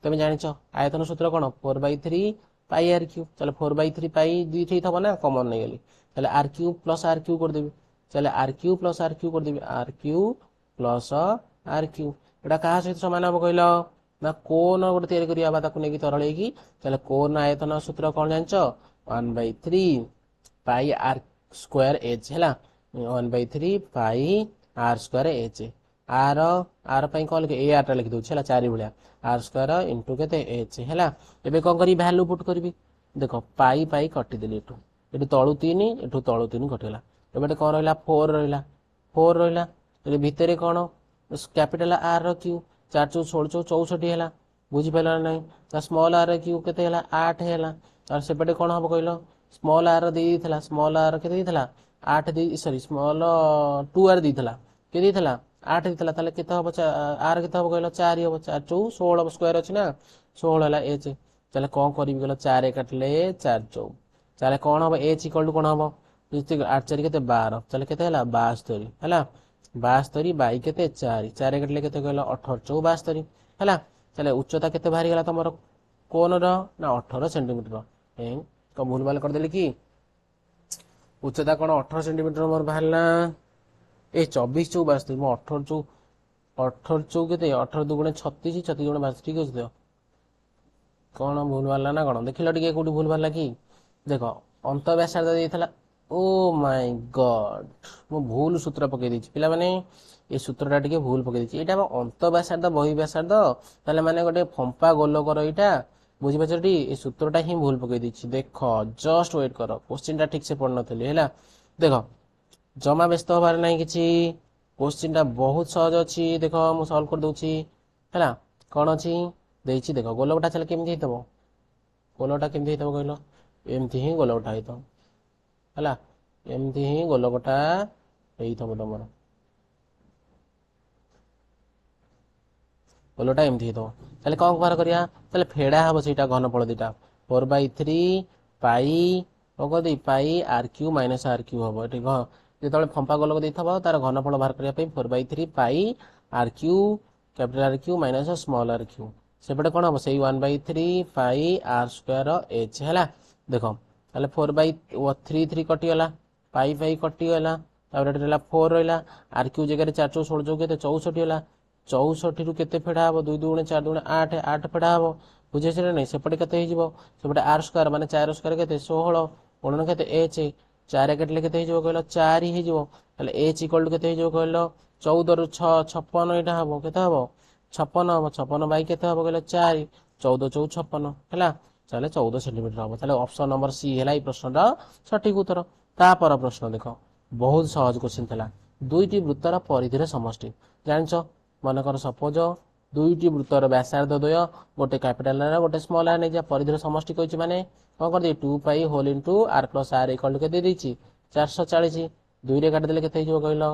तमे जानिछो आयतन सूत्र कोन 4/3 पाई आर क्यूब चले 4/3 पाई दुई थई थबो ना कॉमन नै गेली चले r cube plus r cube कर देबी चले r cube plus r cube कर देबी r cube plus r cube एटा कहा सहित समान हबो कहलो ना कोन गोटे तयारी करिया बा ताकू नेकी तरळेई की चले कोन आयतन सूत्र कोन जानिछो 1/3 पाई आर स्क्वायर एच है 1/3 पाई आर स्क्वायर एच आर आर पाई कौन लिखे ए आर टा लिखि दउछि हला 4 भलिया आर स्क्वायर इनटू केते एच हैला एबे कोन करी वैल्यू पुट करबी देखो पाई पाई कटि देली एटू तळु 3 एटू तळु 3 कटिला एबे कोन रहला 4 रहला ए भितरे कोन कैपिटल आर रो क्यू 4 4 16 64 हैला बुझि पेला नै ता स्मॉल आर क्यू केते हैला 8 हैला और सेपटे कोन हबो कहलो स्मॉल आर दे दिथला स्मॉल आर के दिथला 8 दे सॉरी स्मॉल 2 आर दिथला के दिथला 8 दिथला ताले केते हबो आर केते हबो कहलो 4 हबो 4 2 16 स्क्वायर अछि ना 16 हला एच चले कोन करबी कहलो 4 काटले 4 4 चले कोन हबो एच इक्वल टू कोन हबो 8 4 केते 12 चले केते हला 72 हला 72 बाई केते 4 4 काटले केते कहलो 18 4 72 हला चले उच्चता केते बाहरी गला तमरो कोन रो ना 18 सेंटीमीटर तो भूल भाल करदेली कि उच्चता कौन 18 सेंटीमीटर मोर बाहरला ए 24 चौ 72 मो 18 चौ केते 18 दुगुणे 36 36 गुणे 22 ठीक अछि तो कौन भूल भाल ना कौन देखिलो टिके कोठी भूल भाल कि देखो अंत व्यासार्ध देइथला ओ माय गॉड मो भूल सूत्र पके दिछि पिला माने ए सूत्रटा टिके भूल पके दिछि एटा अंत व्यासार्ध बहि व्यासार्ध ताले माने गोटे फंपा गोलकर एटा बुझी पाछटी ए सूत्रटा ही भूल पके दिछि देखो जस्ट वेट करो क्वेश्चन टा ठीक से पढ़ नथली हैला देखो जमा व्यस्त होबार नाही किछि क्वेश्चन टा बहुत सहज अछि देखो मु सॉल्व कर दोछि हैला कोन अछि देछि देखो गोलकटा चले केमथि हेतबो गोलकटा केमथि हेतबो कहलो एमथि ही गोलकटा हेतो हैला एमथि ही गोलकटा हेइथबो तमरो गोलटा एमथि हेतो ताले कोन बार करिया ताले फेडा हबो सेटा घनफल दिटा 4/3 पाई ओगदी pi r cube minus r cube हबो एटी যেତେବେଳେ ଫମ୍ପା ଗୋଲକ ଦେଇଥିବ ତାର ଘନଫଳ ବାହାର କରିବା ପାଇଁ 4/3 ପାଇ ଆର୍ କ୍ୟୁ କ୍ୟାପିଟାଲ ଆର୍ କ୍ୟୁ ମାଇନସ୍ ସ୍ମଲ୍ ଆର୍ କ୍ୟୁ ସେପଟେ କ'ଣ ହବ ସେଇ 1/3 ପାଇ ଆର୍ ସ୍କୋୟାର ଏଚ୍ ହେଲା। ଦେଖ ତାହେଲେ 4/3 କଟିଗଲା ପାଇ ପାଇ କଟିଗଲା ତାପରେ ଏଠି ରହିଲା 4 ରହିଲା ଆର୍ କ୍ୟୁ ଜାଗାରେ 4 ଚଉ 16 ଚଉ କେତେ 64 ହେଲା 64 ରୁ କେତେ ଫେଡ଼ା ହବ 2 2 4 2 8 8 ଫେଡ଼ା ହବ ବୁଝେଇଥିଲେ ନାଇଁ ସେପଟେ କେତେ ହେଇଯିବ ସେପଟେ ଆର୍ ସ୍କୋୟାର ମାନେ 4 ସ୍କୋୟାର କେତେ 16 ଗୁଣନ କେତେ ଏଚ୍ 4 କାଟିଲେ କେତେ ହେଇଯିବ କହିଲ 4 ହେଇଯିବ ତାହେଲେ ଏଚ୍ ଇକ୍ୱାଲ୍ ଟୁ କେତେ ହେଇଯିବ କହିଲ 14 ରୁ 6 56 ଏଇଟା ହବ କେତେ ହବ 56 ହବ 56 ବାଇ କେତେ ହବ କହିଲ 4 14 ଚଉ 56 ହେଲା ତାହେଲେ 14 ସେଣ୍ଟିମିଟର ହବ ତାହେଲେ ଅପସନ୍ ନମ୍ବର ସି ହେଲା ଏଇ ପ୍ରଶ୍ନର ସଠିକ ଉତ୍ତର। ତାପର ପ୍ରଶ୍ନ ଦେଖ ବହୁତ ସହଜ କ୍ୱେଶ୍ଚିନ୍ ଥିଲା ଦୁଇଟି ବୃତ୍ତର ପରିଧିର ସମଷ୍ଟି ଜାଣିଛ ମନେକର ସପୋଜ ଦୁଇଟି ବୃତ୍ତର ବ୍ୟାସାର୍ଦ୍ଧ ଦ୍ୱୟ ଗୋଟେ କ୍ୟାପିଟାଲ ଆର୍ ଗୋଟେ ସ୍ମଲ୍ ଆର୍ ନେଇଯା ପରିଧିର ସମଷ୍ଟି କହିଛି ମାନେ କ'ଣ କରିଦେଇ 2 pi whole into r plus r equal to କେତେ ଦେଇଛି 440 2ରେ କାଟିଦେଲେ କେତେ ହେଇଯିବ କହିଲ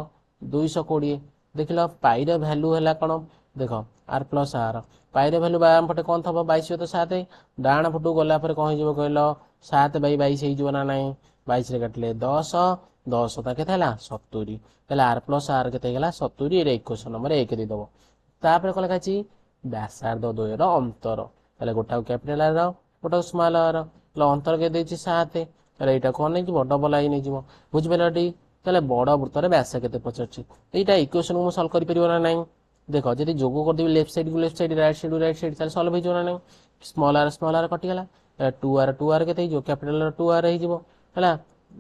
220 ଦେଖିଲ ପାଇର ଭ୍ୟାଲୁ ହେଲା କ'ଣ ଦେଖ ଆର୍ ପ୍ଲସ୍ ଆର୍ ପାଇର ଭ୍ୟାଲୁ ବାମ ପଟେ କ'ଣ ଥବ 22/7 ଡାହାଣ ପଟକୁ ଗଲା ପରେ କ'ଣ ହେଇଯିବ କହିଲ 7/22 ହେଇଯିବ ନା ନାହିଁ 22ରେ କାଟିଲେ 10 10 ତା କେତେ ହେଲା 70 ତାହେଲେ ଆର୍ ପ୍ଲସ୍ ଆର୍ କେତେ ହେଇଗଲା 70 ଏରେ ଇକ୍ୱେସନ୍ ନମ୍ବର 1 ଦେଇଦେବ। ତାପରେ କ'ଣ ଲେଖା ଅଛି ବ୍ୟାସାର୍ଦ୍ଧ ଦ୍ୱୟର ଅନ୍ତର ତାହେଲେ ଗୋଟାକୁ କ୍ୟାପିଟାଲ ଆର୍ ଗୋଟାକୁ ସ୍ମଲ୍ ଆର୍ ତାହେଲେ ଅନ୍ତର କେତେ ଦେଇଛି 7 ତାହେଲେ ଏଇଟା କ'ଣ ନେଇଯିବ ଡବଲ ଆଇ ନେଇଯିବ ବୁଝିପାରିଲ ଟି ତାହେଲେ ବଡ଼ ବୃତ୍ତର ବ୍ୟାସ କେତେ ପଚାରୁଛି ଏଇଟା ଇକ୍ୱେସନ୍ ମୁଁ ସଲ୍ଭ କରିପାରିବ ନା ନାହିଁ ଦେଖ ଯଦି ଯୋଗ କରିଦେବି ଲେଫ୍ଟ ସାଇଡ୍ ରାଇଟ୍ ସାଇଡ୍ ତାହେଲେ ସଲ୍ଭ ହେଇଯିବ ନା ନାହିଁ ସ୍ମଲ୍ ଆର୍ କଟିଗଲା 2 ଆର୍ କେତେ ହେଇଯିବ କ୍ୟାପିଟାଲ 2 ଆର୍ ହେଇଯିବ ହେଲା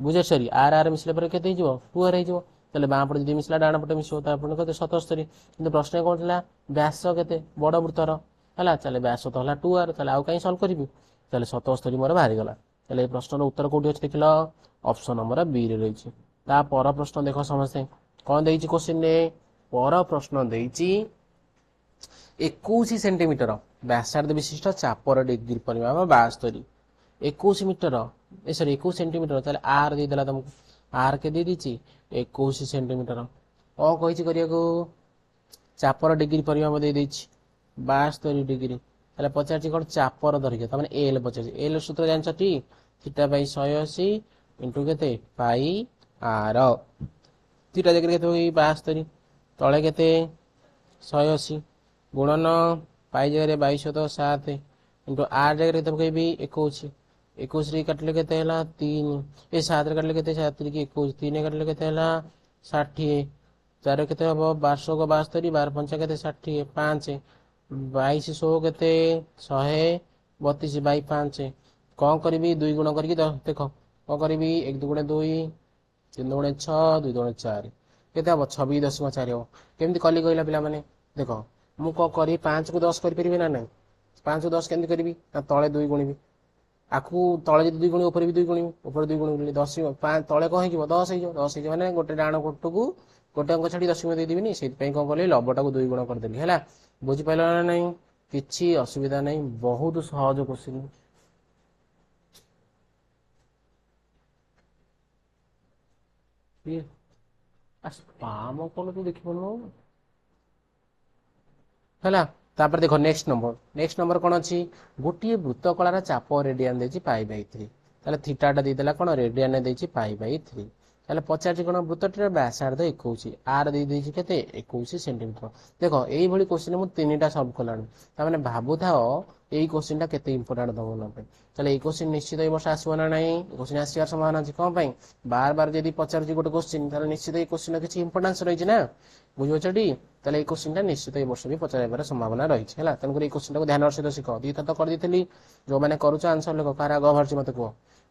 ବୁଝେ ସରି ଆର୍ ଆର୍ ମିଶିଲା ପରେ କେତେ ହେଇଯିବ 2 ଆର୍ ହେଇଯିବ ତାହେଲେ ବାଁ ପଟେ ଯଦି ମିଶିଲା ଡାହାଣ ପଟେ ମିଶିବ ତାପରେ କେତେ 77 କିନ୍ତୁ ପ୍ରଶ୍ନ କ'ଣ ଥିଲା ବ୍ୟାସ କେତେ ବଡ଼ ବୃତ୍ତର ହେଲା ତାହେଲେ ବ୍ୟାସ ତ ହେଲା 2 ଆର୍ ତାହେଲେ ଆଉ କାହିଁ ସଲ୍ଭ କରିବି ତାହେଲେ 77 ମୋର ବାହାରିଗଲା ତାହେଲେ এই ପ୍ରଶ୍ନର ଉତ୍ତର କୋଉଠି ଅଛି ଦେଖିଲ ଅପସନ୍ ନମ୍ବର ବି ରେ ରହିଛି। ତା ପର ପ୍ରଶ୍ନ ଦେଖ ସମସ୍ତେ କ'ଣ ଦେଇଛି କ୍ୱେଶ୍ଚିନରେ ପର ପ୍ରଶ୍ନ ଦେଇଛି 21 ସେଣ୍ଟିମିଟର ବ୍ୟାସାର୍ଦ୍ଧ ବିଶିଷ୍ଟ ଚାପର ଡିଗ୍ରୀ ପରିମାପ 72 21 ମିଟର ସରି 21 ସେଣ୍ଟିମିଟର ତାହେଲେ ଆର୍ ଦେଇଦେଲା ତମକୁ ଆର୍ କେ ଦେଇଛି 21 ସେଣ୍ଟିମିଟର କ'ଣ କହିଛି କରିବାକୁ ଚାପର ଡିଗ୍ରୀ ପରିମାପ ଦେଇଦେଇଛି 72 ଡିଗ୍ରୀ ତାହେଲେ ପଚାରିଛି କ'ଣ ଚାପର ଦୈର୍ଘ୍ୟ ତାମାନେ ଏଲ୍ ପଚାରିଛି ଏଲ୍ ସୂତ୍ର ଜାଣିଛ ଟି ଥିଟା ବାଇ 180 ଇଣ୍ଟୁ କେତେ ପାଇ ଆର ଥିଟା ଜାଗାରେ କେତେ ହୁଏ 72 ତଳେ କେତେ 180 ଗୁଣନ ପାଇ ଜାଗାରେ 22/7 ଇଣ୍ଟୁ ଆର ଜାଗାରେ କେତେ ପକେଇବି 21 21ରେ କାଟିଲେ କେତେ ହେଲା 3 ଏ 7ରେ କାଟିଲେ କେତେ 7 କି 21 3ରେ କାଟିଲେ କେତେ ହେଲା 60 4 କେତେ ହବ 1272 12 5 କେତେ 60 5 22 100 କେତେ 132 ବାଇ 5 କ'ଣ କରିବି 2 ଗୁଣ କରିକି ଦେଖ କ'ଣ କରିବି 1 2 2 3 2 6 2 2 4 କେତେ ହବ 26.4 ହବ କେମିତି କଲି କହିଲା ପିଲାମାନେ ଦେଖ ମୁଁ କ'ଣ କରିବି 5କୁ 10 କରିପାରିବି ନା ନାହିଁ 5କୁ 10 କେମିତି କରିବି ନା ତଳେ 2 ଗୁଣିବି ଆକୁ ତଳେ ଯଦି 2 ଗୁଣି ଉପରେ ବି 2 ଗୁଣିବି ଉପରେ 2 ଗୁଣିବି 10 ତଳେ କ'ଣ ହେଇଯିବ 10 ହେଇଯିବ 10 ହେଇଯିବ ମାନେ ଗୋଟେ ଡାହାଣ ପଟକୁ ଗୋଟେ ଅଙ୍କ ଛାଡ଼ି ଦଶମିକ ଦେଇଦେବିନି ସେଇଥିପାଇଁ କ'ଣ କଲି ଲବଟାକୁ 2 ଗୁଣ କରିଦେଲି ହେଲା ବୁଝିପାରିଲ ନା ନାହିଁ କିଛି ଅସୁବିଧା ନାହିଁ ବହୁତ ସହଜ କ୍ୱେଶ୍ଚିନ୍ ସ୍ପାମ କ'ଣ ତୁ ଦେଖିପାରୁନୁ ହେଲା ତାପରେ ଦେଖ ନେକ୍ସଟ ନମ୍ବର କ'ଣ ଅଛି ଗୋଟିଏ ବୃତ୍ତ କଳାର ଚାପ ରେଡିଆନ ଦେଇଛି π/3 ତାହେଲେ ଥିଟାଟା ଦେଇଦେଲା କ'ଣ ରେଡିଆନ ଦେଇଛି π/3 ତାହେଲେ ପଚାରିଛି କ'ଣ ବୃତ୍ତଟିର ବ୍ୟାସାର୍ଦ୍ଧ 21 ଆର ଦେଇଦେଇଛି କେତେ 21 ସେଣ୍ଟିମିଟର ଦେଖ ଏଇଭଳି କ୍ୱେଶ୍ଚିନ୍ ମୁଁ 3ଟା ସଲ୍ଭ କଲାଣି ତାମାନେ ଭାବୁଥାଅ ଏଇ କ୍ୱେଶ୍ଚିନ୍ଟା କେତେ ଇମ୍ପୋର୍ଟାଣ୍ଟ ଦେବ ନା ପାଇଁ ତାହେଲେ ଏଇ କ୍ୱେଶ୍ଚିନ୍ ନିଶ୍ଚିତ ଏ ବର୍ଷ ଆସିବ ନା ନାହିଁ କ୍ୱେଶ୍ଚିନ୍ ଆସିବାର ସମ୍ଭାବନା ଅଛି କ'ଣ ପାଇଁ ବାର ଯଦି ପଚାରୁଛି ଗୋଟେ କ୍ୱେଶ୍ଚିନ୍ ତାହେଲେ ନିଶ୍ଚିତ ଏଇ କ୍ୱେଶ୍ଚିନ୍ର କିଛି ଇମ୍ପୋର୍ଟାନ୍ସ ରହିଛି ନା ବୁଝିପାରୁଛ ଟି ତାହେଲେ ଏଇ କ୍ୱେଶ୍ଚିନ୍ଟା ନିଶ୍ଚିତ ଏ ବର୍ଷ ବି ପଚାରିବାର ସମ୍ଭାବନା ରହିଛି ହେଲା ତେଣୁକରି ଏଇ କ୍ୱେଶ୍ଚିନ୍ଟାକୁ ଧ୍ୟାନର ସହିତ ଶିଖ ଦୁଇଥର ତ କରିଦେଇଥିଲି ଯୋଉମାନେ କରୁଛ ଆନ୍ସର ଲେଖ କାହାର ଆଗ ବାହାରୁଛି ମୋତେ କୁହ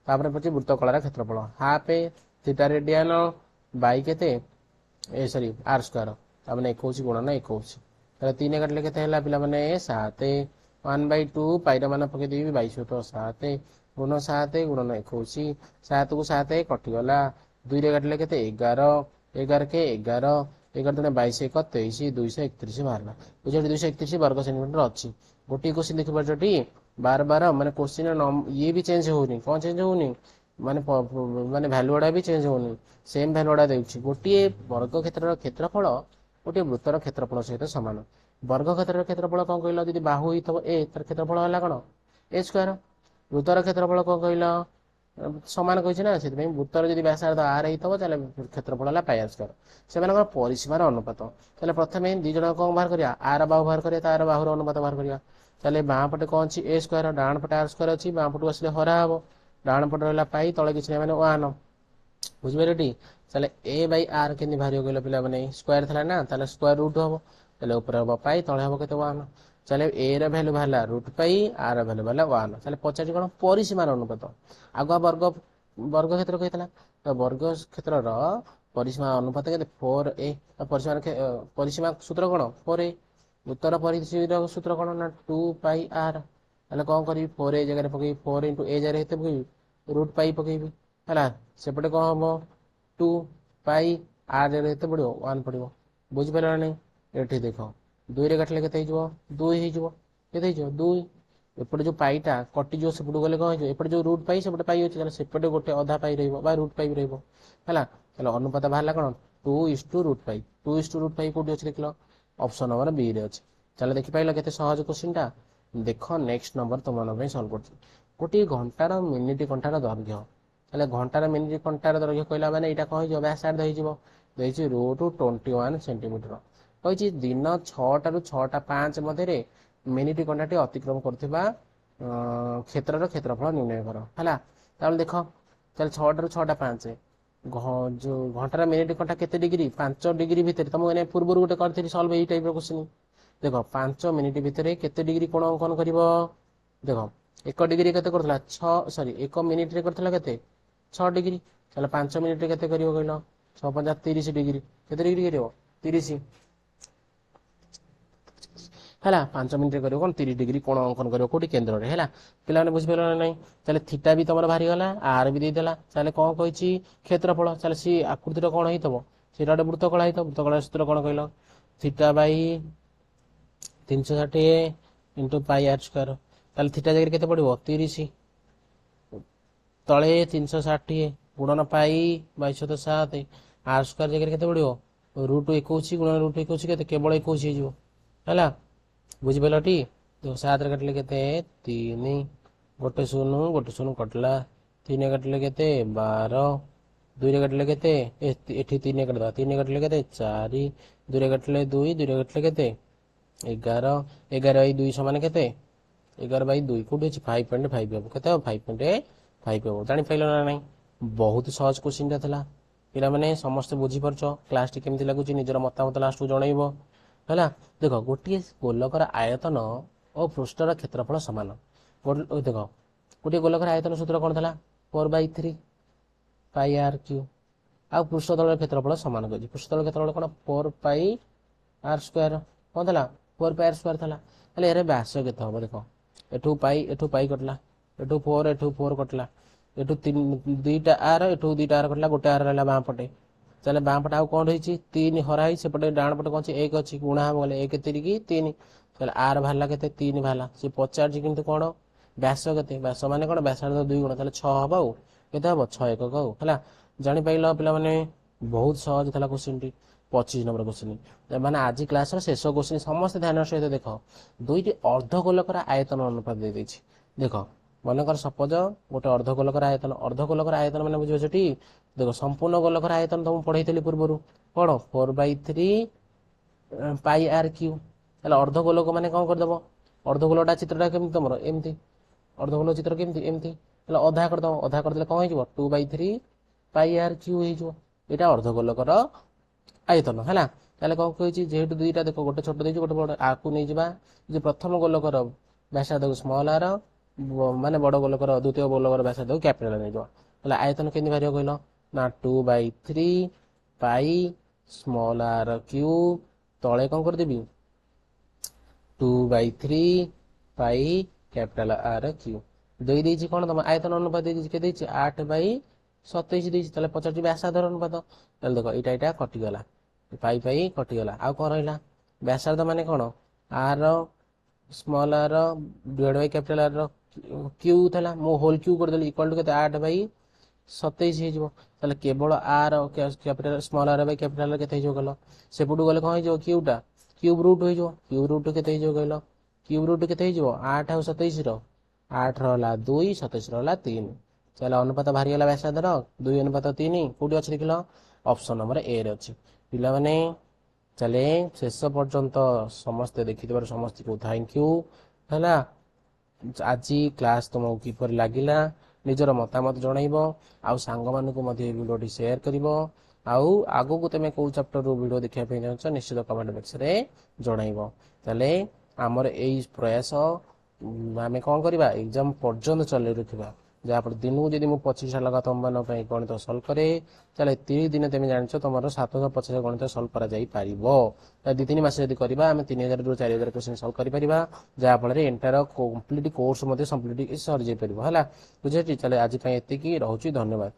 ତାପରେ ପଡୁଛି ବୃତ୍ତ କଳାର କ୍ଷେତ୍ରଫଳ ହାଫ ଥିଟା ରେଡିଆନ ବାଇ କେତେ ସରି ଆର ସ୍କୋୟାର ତାମାନେ 21 ଗୁଣନ 21 ତାହେଲେ 3 କାଟିଲେ କେତେ ହେଲା ପିଲାମାନେ 7 1/2 ପାଇର ମାନ ପକେଇଦେବି 22/7 ଗୁଣ 7 ଗୁଣନ 21 7କୁ 7 କଟିଗଲା 2ରେ କାଟିଲେ କେତେ 11 11 କେ 11 11 ଦୁणे 22 1 23 231 ବାହାରିଲା ବୁଝିଲି 231 ବର୍ଗ ସେଣ୍ଟିମିଟର ଅଛି ଗୋଟିଏ କ୍ୱେଶ୍ଚିନ୍ ଦେଖିପାରୁଛ ଟି ବାର ମାନେ କ୍ୱେଶ୍ଚିନ୍ ଇଏ ବି ଚେଞ୍ଜ ହଉନି କ'ଣ ଚେଞ୍ଜ ହଉନି ମାନେ ଭ୍ୟାଲୁ ଗୁଡ଼ା ବି ଚେଞ୍ଜ ହଉନି ସେମ୍ ଭ୍ୟାଲୁ ଗୁଡ଼ା ଦେଉଛି ଗୋଟିଏ ବର୍ଗ କ୍ଷେତ୍ରର କ୍ଷେତ୍ରଫଳ ଗୋଟିଏ ବୃତ୍ତର କ୍ଷେତ୍ରଫଳ ସହିତ ସମାନ ବର୍ଗ କ୍ଷେତ୍ରର କ୍ଷେତ୍ରଫଳ କ'ଣ କହିଲ ଯଦି ବାହୁ ହେଇଥିବ ଏ ତାର କ୍ଷେତ୍ରଫଳ ହେଲା କ'ଣ ଏ ସ୍କୋୟାର ବୃତ୍ତର କ୍ଷେତ୍ରଫଳ କ'ଣ କହିଲ ସମାନ କହିଛି ନା, ସେଥିପାଇଁ ବୃତ୍ତର ଯଦି ବ୍ୟାସାର୍ଧ ଆର ହେଇଥିବ ତାହେଲେ କ୍ଷେତ୍ରଫଳ ହେଲା ପାଇ ଆର ସ୍କୋୟାର। ସେମାନଙ୍କର ପରିସୀମାର ଅନୁପାତ। ତାହେଲେ ପ୍ରଥମେ ଦି ଜଣ କଣ ବାହାର କରିବା, ଆର ବାହୁ ବାହାର କରିବା, ତାର ବାହୁର ଅନୁପାତ ବାହାର କରିବା। ତାହେଲେ ବାଁ ପଟେ କଣ ଅଛି ଏ ସ୍କୋୟାର, ଡାହାଣ ପଟେ ଆର ସ୍କୋୟାର ଅଛି, ବାଁ ପଟକୁ ଆସିଲେ ହରା ହବ, ଡାହାଣ ପଟେ ରହିଲା ପାଇ, ତଳେ କିଛି ନାହିଁ ମାନେ 1, ବୁଝିପାରିଲେ ଟି। ତାହେଲେ ଏ ବାଇ ଆର କେମିତି ବାହାରିବ କହିଲ ପିଲାମାନେ, ସ୍କୋୟାର ଥିଲା ନା, ତାହେଲେ ସ୍କୋୟାର ରୁଟ ହବ, ତାହେଲେ ଉପରେ ହବ ପାଇ, ତଳେ ହବ କେତେ 1। ତାହେଲେ ଏ ର ଭ୍ୟାଲୁ ବାହାରିଲା ରୁଟ ପାଇ, ଆର ଭ୍ୟାଲୁ ବାହାରିଲା 1। ତାହେଲେ ପଚାରୁଛି କଣ ପରିସୀମାର ଅନୁପାତ, ଆଗୁଆ ବର୍ଗ ବର୍ଗ କ୍ଷେତ୍ର କହିଥିଲା, ତ ବର୍ଗ କ୍ଷେତ୍ରର ପରିସୀମା ଅନୁପାତ କେତେ 4a। ପରିସୀମା ସୂତ୍ର କଣ 4a, ଉତ୍ତର ପରିସୀମାର ସୂତ୍ର କଣ ନା 2 ପାଇ ଆର। ତାହେଲେ କଣ କରିବି 4a ଜାଗାରେ ପକେଇବି, 4 × a ଜାଗାରେ କେତେ ପକେଇବି ରୁଟ ପାଇ ପକେଇବି ହେଲା। ସେପଟେ କଣ ହବ 2 ପାଇ ଆର ଜାଗାରେ କେତେ ପଡିବ 1 ପଡିବ, ବୁଝିପାରିଲ ନା ନାଇଁ। ଏଠି ଦେଖ 2 ରେ କାଟିଲେ କେତେ ହେଇଯିବ 2 ହେଇଯିବ, କେତେ ହେଇଯିବ 2। ଏପଟେ ଯୋଉ ପାଇଟା କଟିଯିବ ସେପଟକୁ ଗଲେ କଣ ହେଇଯିବ, ଏପଟେ ଯୋଉ ରୁଟ ପାଇ ସେପଟେ ପାଇ ଅଛି, ତାହେଲେ ସେପଟେ ଗୋଟେ ଅଧା ପାଇ ରହିବ ବା ରୁଟ ପାଇ ରହିବ ହେଲା। ତାହେଲେ ଅନୁପାତ ବାହାରିଲା କଣ 2:ରୁଟ ପାଇ। 2:ରୁଟ ପାଇ କୋଉଠି ଅଛି ଦେଖିଲ, ଅପସନ ନମ୍ବର ବି ରେ ଅଛି। ତାହେଲେ ଦେଖିପାରିଲ କେତେ ସହଜ କୋଶ୍ଚିନ୍ ଟା। ଦେଖ ନେକ୍ସଟ ନମ୍ବର ତମମାନଙ୍କ ପାଇଁ ସଲ୍ଭ କରୁଛି। ଗୋଟିଏ ଘଣ୍ଟାର ମିନିଟ ଘଣ୍ଟାର ଦୈର୍ଘ୍ୟ, ତାହେଲେ ଘଣ୍ଟାର ମିନିଟ ଘଣ୍ଟାର ଦୈର୍ଘ୍ୟ କହିଲା ମାନେ ଏଇଟା କଣ ହେଇଯିବ ବ୍ୟାସାର୍ଧ ହେଇଯିବ, ଦେଇଛି √21 ସେଣ୍ଟିମିଟର। କହିଛି ଦିନ 6ଟାରୁ 6ଟା 5 ମଧ୍ୟରେ ମିନିଟ ଘଣ୍ଟାଟି ଅତିକ୍ରମ କରୁଥିବା କ୍ଷେତ୍ରର କ୍ଷେତ୍ରଫଳ ନିର୍ଣ୍ଣୟ କର ହେଲା। ତାହେଲେ ଦେଖ, ତାହେଲେ 6ଟାରୁ 6ଟା 5, ଯୋଉ ଘଣ୍ଟାର ମିନିଟ ଘଣ୍ଟା କେତେ ଡିଗ୍ରୀ 5 ଡିଗ୍ରୀ ଭିତରେ, ତମକୁ ଏଇନା ପୂର୍ବରୁ ଗୋଟେ କରିଥିଲି ସଲ୍ଭ ଏଇ ଟାଇପର କୋଶ୍ଚିନ୍। ଦେଖ 5 ମିନିଟ ଭିତରେ କେତେ ଡିଗ୍ରୀ କୋଣ ଅଙ୍କନ କରିବ, ଦେଖ 1 ଡିଗ୍ରୀ କେତେ କରୁଥିଲା 6, ସରି 1 ମିନିଟରେ କରୁଥିଲା କେତେ 6 ଡିଗ୍ରୀ, ତାହେଲେ 5 ମିନିଟରେ କେତେ କରିବ କହିଲ 6×5 30 ଡିଗ୍ରୀ, କେତେ ଡିଗ୍ରୀ କରିବ 30 ହେଲା। 5 ମିନିଟରେ କରିବ କଣ 30 ଡିଗ୍ରୀ କୋଣ ଅଙ୍କନ କରିବ କୋଉଠି କେନ୍ଦ୍ରରେ ହେଲା। ପିଲାମାନେ ବୁଝିପାରିଲ ନା ନାଇଁ। ତାହେଲେ ଥିଟା ବି ତମର ବାହାରିଗଲା, ଆର ବି ଦେଇଦେଲା। ତାହେଲେ କଣ କହିଛି କ୍ଷେତ୍ରଫଳ, ତାହେଲେ ସେ ଆକୃତିର କଣ ହେଇଥିବ, ସେଇଟା ଗୋଟେ ବୃତ୍ତକଳା ହେଇଥିବ। ବୃତ୍ତକଳାର ସୂତ୍ର କଣ କହିଲ, ଥିଟା ବାଇ 360 ଇଣ୍ଟୁ ପାଇ ଆର ସ୍କୋୟାର। ତାହେଲେ ଥିଟା ଜାଗାରେ କେତେ ପଡିବ 30, ତଳେ 360 ଗୁଣନ ପାଇ 22/7, ଆର ସ୍କୋୟାର ଜାଗାରେ କେତେ ପଡିବ √21 ଗୁଣନ √21 କେତେ କେବଳ 21 ହେଇଯିବ ହେଲା, ବୁଝିପାରିଲ ଟି। 7ରେ କାଟିଲେ କେତେ 3, ଗୋଟେ ଶୂନ କଟିଲା, 3 କାଟିଲେ କେତେ 12, 2ରେ କାଟିଲେ କେତେ ଏଠି 3 କାଟିଦେବା, 3 କାଟିଲେ କେତେ 4, 2ରେ କାଟିଲେ 2, 2ରେ କାଟିଲେ କେତେ 11, 11/2 ସମାନ କେତେ 11/2 କୋଉଠି ଅଛି 5.5 ହବ, କେତେ ହବ 5.5 ହବ। ଜାଣିପାରିଲ ନା ନାଇଁ, ବହୁତ ସହଜ କୋଶ୍ଚିନ୍ ଟା ଥିଲା। ପିଲାମାନେ ସମସ୍ତେ ବୁଝିପାରୁଛ, କ୍ଲାସଟି କେମିତି ଲାଗୁଛି ନିଜର ମତାମତ ଲାଷ୍ଟକୁ ଜଣେଇବ ହେଲା। ଦେଖ ଗୋଟିଏ ଗୋଲକର ଆୟତନ ଓ ପୃଷ୍ଠର କ୍ଷେତ୍ରଫଳ ସମାନ। ଦେଖ ଗୋଟିଏ ଗୋଲକର ଆୟତନ ସୂତ୍ର କଣ ଥିଲା 4/3 ପାଇ ଆର କ୍ୟୁ, ଆଉ ପୃଷ୍ଠତଳର କ୍ଷେତ୍ରଫଳ ସମାନ କରିଛି। ପୃଷ୍ଠତଳ କ୍ଷେତ୍ରଫଳ କଣ 4 ପାଇ ଆର ସ୍କୋୟାର, କଣ ଥିଲା 4 ପାଇ ଆର ସ୍କୋୟାର ଥିଲା। ତାହେଲେ ଏରେ ବ୍ୟାସ କେତେ ହବ, ଦେଖ ଏଠୁ ପାଇ କଟିଲା, ଏଠୁ 4 କଟିଲା, ଏଠୁ 2ଟା ଆର, ଏଠୁ 2ଟା ଆର କଟିଲା, ଗୋଟେ ଆର ରହିଲା ବାଁ ପଟେ। ତାହେଲେ ବାଁ ପଟେ ଆଉ କଣ ରହିଛି 3 ହରା ହେଇ, ସେପଟେ ଡାହାଣ ପଟେ କଣ ଅଛି 1 ଅଛି, ଗୁଣା ହବ ଗଲେ 1 3 3, ତାହେଲେ ଆର ବାହାରିଲା କେତେ 3 ବାହାରିଲା। ସେ ପଚାରୁଛି କିନ୍ତୁ କଣ ବ୍ୟାସ କେତେ, ବ୍ୟାସ ମାନେ କଣ ବ୍ୟାସାର୍ଧ 2 ଗୁଣ, ତାହେଲେ 6 ହବ, ଆଉ କେତେ ହବ 6 ଏକକ ଆଉ ହେଲା। ଜାଣିପାରିଲ ପିଲାମାନେ, ବହୁତ ସହଜ ଥିଲା କୋଶ୍ଚିନ୍ ଟି। 25 ନମ୍ବର କୋଶ୍ଚିନ୍, ମାନେ ଆଜି କ୍ଲାସର ଶେଷ କୋଶ୍ଚିନ୍, ସମସ୍ତେ ଧ୍ୟାନର ସହିତ ଦେଖ। ଦୁଇଟି ଅର୍ଦ୍ଧଗୋଲକର ଆୟତନ ଅନୁପାତ ଦେଇଦେଇଛି। ଦେଖ ମନେକର ସପୋଜ ଗୋଟେ ଅର୍ଦ୍ଧଗୋଲକର ଆୟତନ, ଅର୍ଦ୍ଧଗୋଲକର ଆୟତନ ମାନେ ବୁଝିପାରୁଛ ଟି। ଦେଖ ସମ୍ପୂର୍ଣ୍ଣ ଗୋଲକର ଆୟତନ ତମକୁ ପଢେଇଥିଲି ପୂର୍ବରୁ, କଣ 4/3 ପାଇ ଆର କ୍ୟୁ। ତାହେଲେ ଅର୍ଦ୍ଧଗୋଲକ ମାନେ କଣ କରିଦବ, ଅର୍ଦ୍ଧଗୋଲକଟା ଚିତ୍ରଟା କେମିତି ତମର ଏମିତି, ଅର୍ଦ୍ଧଗୋଲକ ଚିତ୍ର କେମିତି ଏମିତି, ତାହେଲେ ଅଧା କରିଦବ, ଅଧା କରିଦେଲେ କଣ ହେଇଯିବ 2/3 ପାଇ ଆର କ୍ୟୁ ହେଇଯିବ। ଏଇଟା ଅର୍ଦ୍ଧଗୋଲକର ଆୟତନ ହେଲା। ତାହେଲେ କଣ କହିଛି, ଯେହେତୁ ଦୁଇଟା ଦେଖ ଗୋଟେ ଛୋଟ ଦେଇଛି ଗୋଟେ ବଡ, ଆକୁ ନେଇଯିବା ଯେ ପ୍ରଥମ ଗୋଲକର ବ୍ୟାସାର୍ଧକୁ ସ୍ମଲ ଆର, ମାନେ ବଡ ଗୋଲକର ଦ୍ୱିତୀୟ ଗୋଲକର ବ୍ୟାସାର୍ଧକୁ କ୍ୟାପିଟାଲ ନେଇଯିବ। ତାହେଲେ ଆୟତନ କେମିତି ବାହାରିବ କହିଲ ନା 2/3 ପାଇ ସ୍ମଲ ଆର କ୍ୟୁ, ତଳେ କଣ କରିଦେବି 2/3 ପାଇ କ୍ୟାପିଟାଲ ଆର କ୍ୟୁ। ଦେଇ ଦେଇଛି କଣ ତମ ଆୟତନ ଅନୁପାତ ଦେଇଛି, କେତେ ଦେଇଛି 8/27 ଦେଇଛି। ତାହେଲେ ପଚାରୁଛି ବ୍ୟାସାର୍ଧର ଅନୁପାତ, ତାହେଲେ ଦେଖ ଏଇଟା କଟିଗଲା, ପାଇ କଟିଗଲା, ଆଉ କଣ ରହିଲା ବ୍ୟାସାର୍ଧ ମାନେ କଣ ଆର ସ୍ମଲ ଆର ଡିଭାଇଡ୍ ବାଇ କ୍ୟାପିଟାଲ ଆର କ୍ୟୁ ଥିଲା, ମୁଁ ହୋଲ କ୍ୟୁ କରିଦେଲି ଇକ୍ୱାଲ ଟୁ କେତେ 8/27 ହେଇଯିବ। ତାହେଲେ କେବଳ ଆର କ୍ୟାପିଟାଲ ସ୍ମଲ ଆର ବାଇ କ୍ୟାପିଟାଲ କେତେ ହେଇଯିବ କହିଲ, ସେପଟୁ ଗଲେ କଣ ହେଇଯିବ କ୍ୟୁଟା କ୍ୟୁବ ରୁଟ ହେଇଯିବ। କ୍ୟୁବ ରୁଟ କେତେ ହେଇଯିବ କହିଲ, କ୍ୟୁବ ରୁଟ କେତେ ହେଇଯିବ 8 ଆଉ 27 ର, 8 ର ହେଲା 2, 27 ର ହେଲା 3, ଚାଲ ଅନୁପାତ ବାହାରିଗଲା ବ୍ୟାସାର୍ଦ୍ଧର 2:3 କୋଉଠି ଅଛି ଦେଖିଲ ଅପସନ ନମ୍ବର ଏ ରେ ଅଛି। ପିଲାମାନେ ଚାଲେ ଶେଷ ପର୍ଯ୍ୟନ୍ତ ସମସ୍ତେ ଦେଖିଥିବାରୁ ସମସ୍ତଙ୍କୁ ଥ୍ୟାଙ୍କ ୟୁ ହେଲା। ଆଜି କ୍ଲାସ୍ ତୁମକୁ କିପରି ଲାଗିଲା ନିଜର ମତାମତ ଜଣାଇବ ଆଉ ସାଙ୍ଗମାନଙ୍କୁ ମଧ୍ୟ ଏହି ଭିଡ଼ିଓଟି ସେୟାର କରିବ। ଆଉ ଆଗକୁ ତୁମେ କେଉଁ ଚାପ୍ଟରରୁ ଭିଡ଼ିଓ ଦେଖିବା ପାଇଁ ଚାହୁଁଛ ନିଶ୍ଚିତ କମେଣ୍ଟ ବକ୍ସରେ ଜଣାଇବ। ତାହେଲେ ଆମର ଏଇ ପ୍ରୟାସ ଆମେ କ'ଣ କରିବା ଏକ୍ଜାମ ପର୍ଯ୍ୟନ୍ତ ଚଲେଇ ରଖିବା। ଯାହାଫଳରେ ଦିନକୁ ଯଦି ମୁଁ 25ଟା ଲେଖା ତୁମମାନଙ୍କ ପାଇଁ ଗଣିତ ସଲ୍ଭ କରେ ତାହେଲେ 30 ଦିନ ତୁମେ ଜାଣିଛ ତୁମର 750 ଗଣିତ ସଲ୍ଭ କରାଯାଇପାରିବ। 2-3 ମାସ ଯଦି କରିବା ଆମେ 3000ରୁ 4000 କ୍ୱେଶ୍ଚିନ୍ ସଲ୍ଭ କରିପାରିବା। ଯାହାଫଳରେ ଏଣ୍ଟାର କମ୍ପ୍ଲିଟ୍ କୋର୍ସ ମଧ୍ୟ ସରିଯାଇପାରିବ ହେଲା। ବୁଝିଛି। ତାହେଲେ ଆଜି ପାଇଁ ଏତିକି ରହୁଛି। ଧନ୍ୟବାଦ।